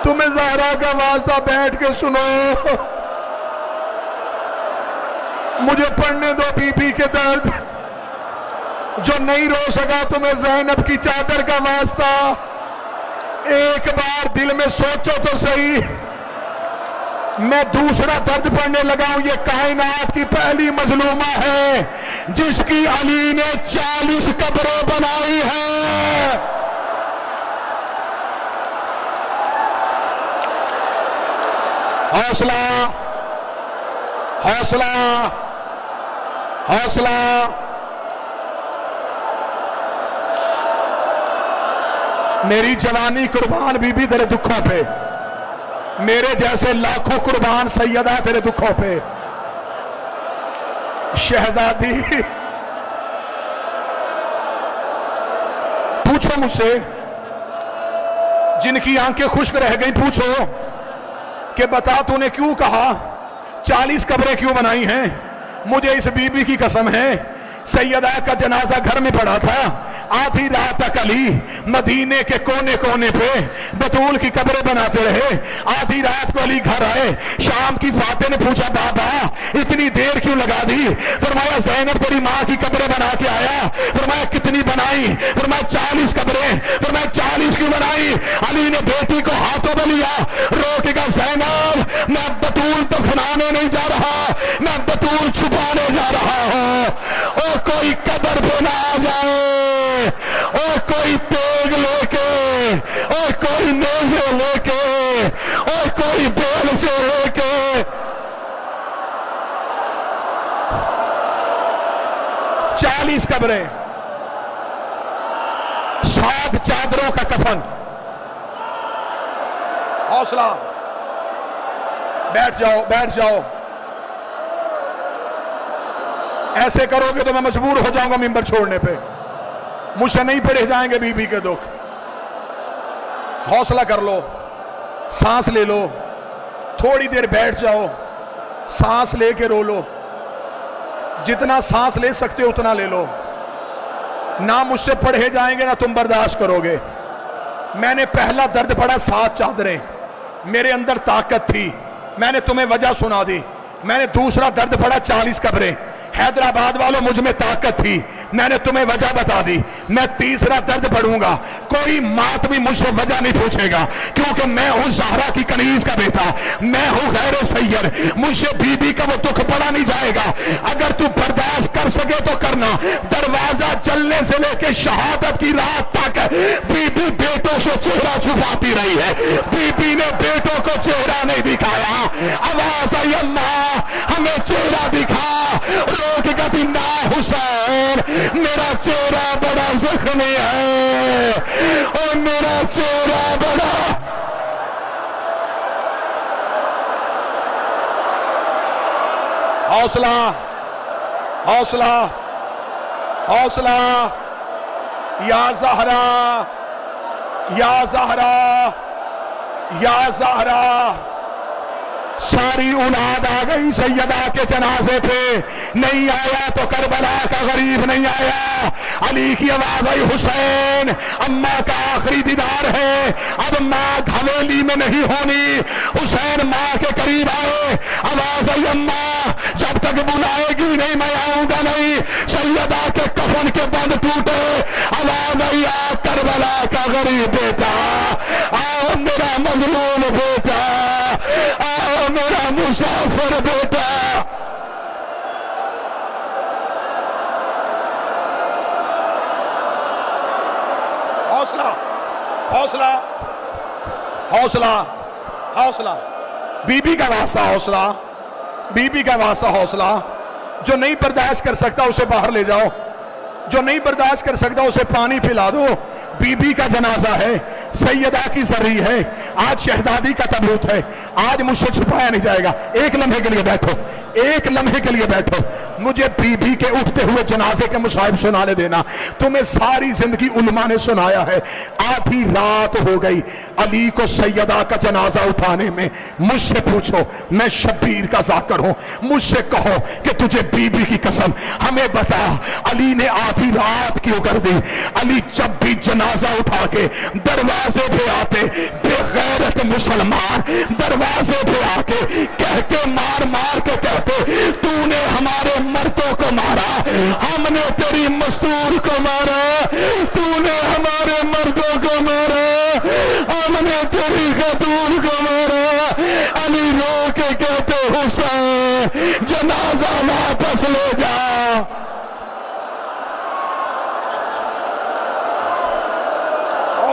तुम्हें ज़हरा का वास्ता बैठ के सुनो। मुझे पढ़ने दो बीबी के दर्द। जो नहीं रो सका तुम्हें ज़ैनब की चादर का वास्ता। एक बार दिल में सोचो तो सही, मैं दूसरा दर्द पढ़ने लगा हूं। ये कायनात की पहली मजलूमा है जिसकी अली ने 40 कब्रें बनाई है। हौसला, हौसला, हौसला। मेरी जवानी कुर्बान बीबी तेरे दुखों पे, मेरे जैसे लाखों कुर्बान सैयदा तेरे दुखों पे। शहजादी, पूछो मुझसे, जिनकी आंखें खुश्क रह गई, पूछो कि बता तूने क्यों कहा 40 कब्रें क्यों बनाई हैं। मुझे इस बीबी की कसम है, सैयदा का जनाजा घर में पड़ा था, आधी रात तक अली मदीने के कोने कोने पे बतूल की कब्रें बनाते रहे। आधी रात को अली घर आए। शाम की फाते ने पूछा, बाबा इतनी देर क्यों लगा दी? फरमाया ज़ैनब तेरी माँ की कब्रें बना के आया। फरमाया कितनी बनाई? फरमाया 40 कब्रें। फरमाया 40 क्यों बनाई? अली ने बेटी को हाथों में लिया, रोकेगा ज़ैनब, मैं बतूल दफनाने नहीं जा रहा, मैं बतूल छुपाने जा रहा हूं। ओ कोई कब्र पे ना आ जाए, ओ कोई तेग लेके, ओ कोई नेज़े लेके, ओ कोई बेल से लेके। 40 कब्रें, 7 चादरों का कफन। हौसला, बैठ जाओ, बैठ जाओ। ऐसे करोगे तो मैं मजबूर हो जाऊंगा मिंबर छोड़ने पे। मुझसे नहीं पढ़े जाएंगे बीबी के दुख। हौसला कर लो, सांस ले लो, थोड़ी देर बैठ जाओ, सांस लेके रो लो। जितना सांस ले सकते हो उतना ले लो। ना मुझसे पढ़े जाएंगे ना तुम बर्दाश्त करोगे। मैंने पहला दर्द पढ़ा 7 चादरें, मेरे अंदर ताकत थी, मैंने तुम्हें वजह सुना दी। मैंने दूसरा दर्द पढ़ा 40 कब्रें, हैदराबाद वालों मुझ में ताकत थी, मैंने तुम्हें वजह बता दी। मैं तीसरा दर्द पढ़ूंगा, कोई मात भी मुझसे वजह नहीं पूछेगा, क्योंकि मैं हूं ज़हरा की कनीज का बेटा, मैं हूं गैर सैयद। मुझसे बीबी का वो दुख पड़ा नहीं जाएगा। अगर तू बर्दाश्त कर सके तो करना। दरवाजा चलने से लेके शहादत की रात तक बीबी बेटों से चेहरा छुपाती रही है। बीबी ने बेटों को चेहरा नहीं दिखाया। आवाज आई, अल्लाह हमें चेहरा दिखा। रोक गति ना हुसैन, मेरा चेहरा बड़ा जख्मी है और मेरा चेहरा बड़ा। हौसला, हौसला, हौसला। या ज़हरा, या ज़हरा, या ज़हरा। सारी औलाद आ गई सैयदा के जनाजे पे। नहीं आया तो करबला का गरीब नहीं आया। अली की आवाज आई, हुसैन अम्मा का आखिरी दीदार है, अब माँ हवेली में नहीं होनी। हुसैन माँ के करीब आए, आवाज आई, अम्मा जब तक बुलाएगी नहीं मैं आऊंगा नहीं। सैयदा के कफन के बंद टूटे, आवाज आई, आ करबला का गरीब बेटा, आओ मेरा मजलूम बेटा, आओ मेरा मुसाफिर बेटा। हौसला, हौसला, हौसला, हौसला। बीबी का वास्ता हौसला, बीबी का वास्ता हौसला। जो नहीं बर्दाश्त कर सकता उसे बाहर ले जाओ, जो नहीं बर्दाश्त कर सकता उसे पानी पिला दो। बीबी का जनाजा है, सैयदा की जरी है, आज शहजादी का तबूत है, आज मुझसे छुपाया नहीं जाएगा। एक लम्हे के लिए बैठो, एक लम्हे के लिए बैठो। मुझे बीबी के उठते हुए जनाजे के मुसाहिब सुनाने देना। तुम्हें सारी जिंदगी उलमा ने सुनाया है। आधी रात हो गई अली को सैयदा का जनाजा उठाने में। मुझसे पूछो, मैं शब्बीर का जाकर हूं, मुझसे कहो कि तुझे बीबी की कसम हमें बता, अली ने आधी रात क्यों कर दी? अली जब भी जनाजा उठा के दरवाजे पे आते, बेगैरत मुसलमान दरवाजे पे आके कह के मार मार के कहते, तूने हमारे मर्दों को मारा, हमने तेरी मस्तूर को मारा, तूने हमारे मर्दों को मारा, हमने तेरी खतून को मारा। अली रो के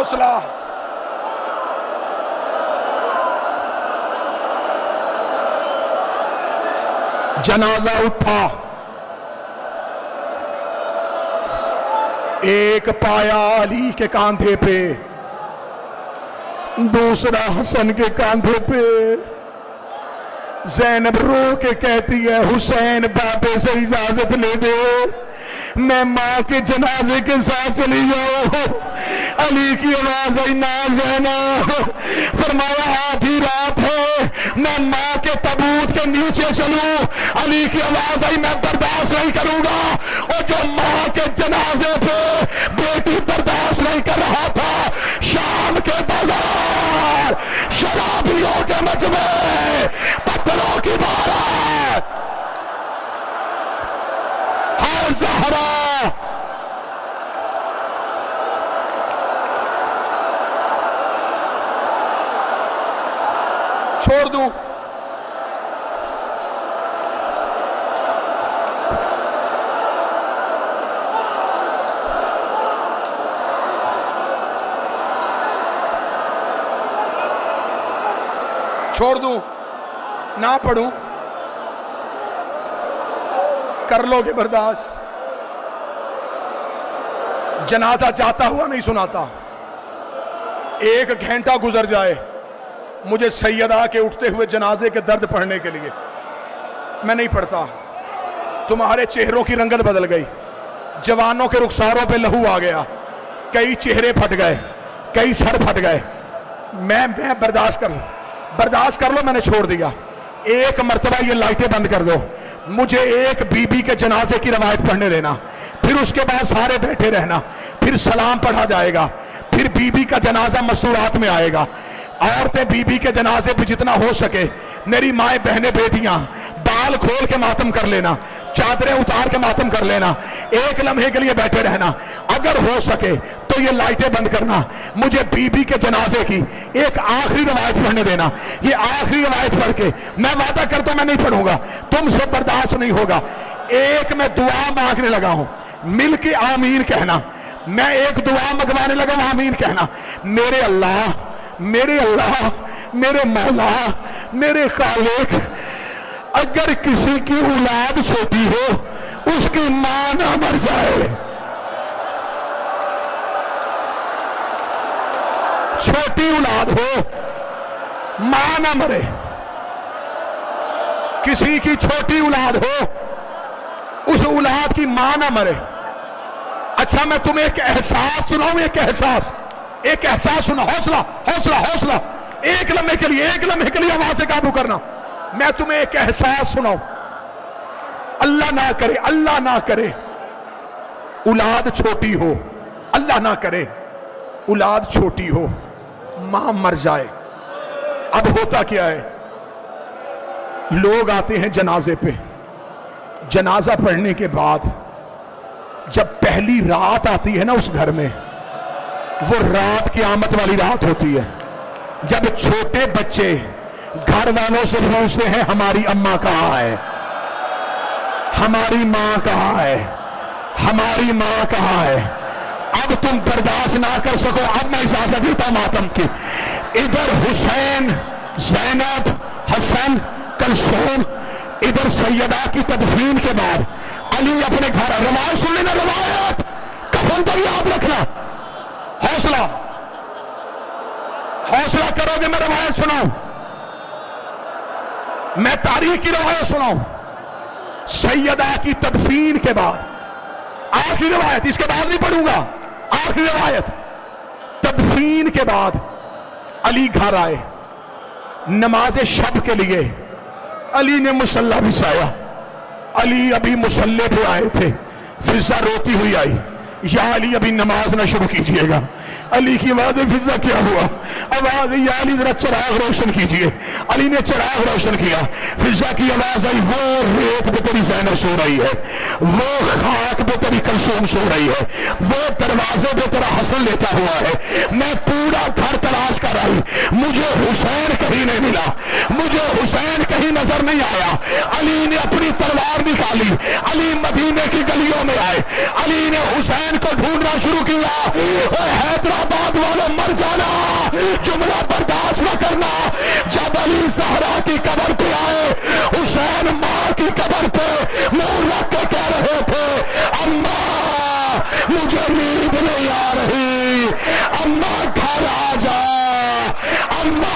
हौसला। जनाजा उठा, एक पाया अली के कांधे पे, दूसरा हसन के कांधे पे। ज़ैनब रो के कहती है, हुसैन बाबे से इजाजत ले दे, मैं माँ के जनाजे के साथ चली जाऊं। अली की आवाज आई, ना ज़ैनब, फरमाया आधी रात है, मैं माँ के ताबूत के नीचे चलूं। अली की आवाज आई, मैं बर्दाश्त नहीं करूंगा। और जो माँ के जनाजे पे बेटी बर्दाश्त नहीं कर रहा था, शाम के बाजार, शराबियों के मजमे, पत्थरों की बारात, हर ज़हरा छोड़ दूं, छोड़ दूं, ना पढ़ूं, कर लोगे बर्दाश्त। जनाजा जाता हुआ नहीं सुनाता, 1 घंटा गुजर जाए मुझे सैयदा के उठते हुए जनाजे के दर्द पढ़ने के लिए, मैं नहीं पढ़ता। तुम्हारे चेहरों की रंगत बदल गई, जवानों के रुखसारों पे लहू आ गया, कई चेहरे फट गए, कई सर फट गए। मैं बर्दाश्त कर लो, मैंने छोड़ दिया। एक मर्तबा ये लाइटें बंद कर दो, मुझे एक बीबी के जनाजे की रवायत पढ़ने देना, फिर उसके बाद सारे बैठे रहना, फिर सलाम पढ़ा जाएगा, फिर बीबी का जनाजा मस्तूरात में आएगा। औरतें बीबी के जनाजे पे जितना हो सके, मेरी माए बहनें बेटियां, बाल खोल के मातम कर लेना, चादरें उतार के मातम कर लेना, एक लम्हे के लिए बैठे रहना। अगर हो सके तो ये लाइटें बंद करना, मुझे बीबी के जनाजे की एक आखिरी रवायत पढ़ने देना। ये आखिरी रवायत पढ़ के मैं वादा करता हूं मैं नहीं पढ़ूंगा, तुमसे बर्दाश्त नहीं होगा। एक मैं दुआ मांगने लगा हूं, मिल के आमीन कहना। मैं एक दुआ मंगवाने लगा हूं, आमीन कहना। मेरे अल्लाह, मेरे अल्लाह, मेरे मौला, मेरे खालिक, अगर किसी की औलाद छोटी हो, उसकी मां ना मर जाए। छोटी औलाद हो, मां ना मरे। किसी की छोटी औलाद हो, उस औलाद की मां ना मरे। अच्छा, मैं तुम्हें एक एहसास सुनाऊं, एक एहसास सुना। हौसला, हौसला, हौसला। एक लम्हे के लिए आवाज से काबू करना। मैं तुम्हें एक एहसास सुनाऊं। अल्लाह ना करे औलाद छोटी हो, अल्लाह ना करे औलाद छोटी हो, मां मर जाए। अब होता क्या है, लोग आते हैं जनाजे पे, जनाजा पढ़ने के बाद जब पहली रात आती है ना उस घर में, वो रात क़यामत वाली रात होती है। जब छोटे बच्चे घर वालों से पूछते हैं, हमारी अम्मा कहाँ है, हमारी माँ कहाँ है, हमारी माँ कहाँ है। अब तुम बर्दाश्त ना कर सको, अब मैं इजाजत देता हूं मातम की। इधर हुसैन, ज़ैनब, हसन, कलसूम, इधर सैयदा की तदफीन के बाद अली अपने घर। रवायत सुन लेना, रवायत कफन तो याद रखना। हौसला, हौसला करोगे मैं रवायत सुनाऊं, मैं तारीख की रवायत सुनाऊं। सैयदा की तदफीन के बाद आखिरी रवायत, इसके बाद नहीं पढ़ूंगा, आखिरी रवायत। तदफीन के बाद अली घर आए नमाज शब के लिए। अली ने मुसल्ला बिछाया, अली अभी मुसल्ले पे आए थे। फिजा रोती हुई आई, या अली अभी नमाज ना शुरू कीजिएगा। अली की आवाज, फिजा क्या हुआ? आवाज, या अली जरा चिराग रोशन कीजिए। अली ने चिराग रोशन किया। फिजा की आवाज आई, वो रेत पे तेरी ज़ैनब सो रही है, वो खाक पे तेरी कलसूम सो रही है, वो दरवाजे पे तेरा हसन लेटा हुआ है। मैं पूरा घर तलाश कर आई, मुझे हुसैन कहीं नहीं मिला, मुझे हुसैन कहीं नजर नहीं आया। अली ने अपनी तलवार निकाली, अली मदीने की गलियों में आए, अली ने हुसैन हुसैन को ढूंढना शुरू किया। और हैदराबाद वाले मर जाना, जुमला बर्दाश्त न करना। जब अली ज़हरा की कब्र पे आए, हुसैन मां की कब्र पे मुंह रख के कह रहे थे, अम्मा मुझे नींद नहीं आ रही, अम्मा घर आ जा, अम्मा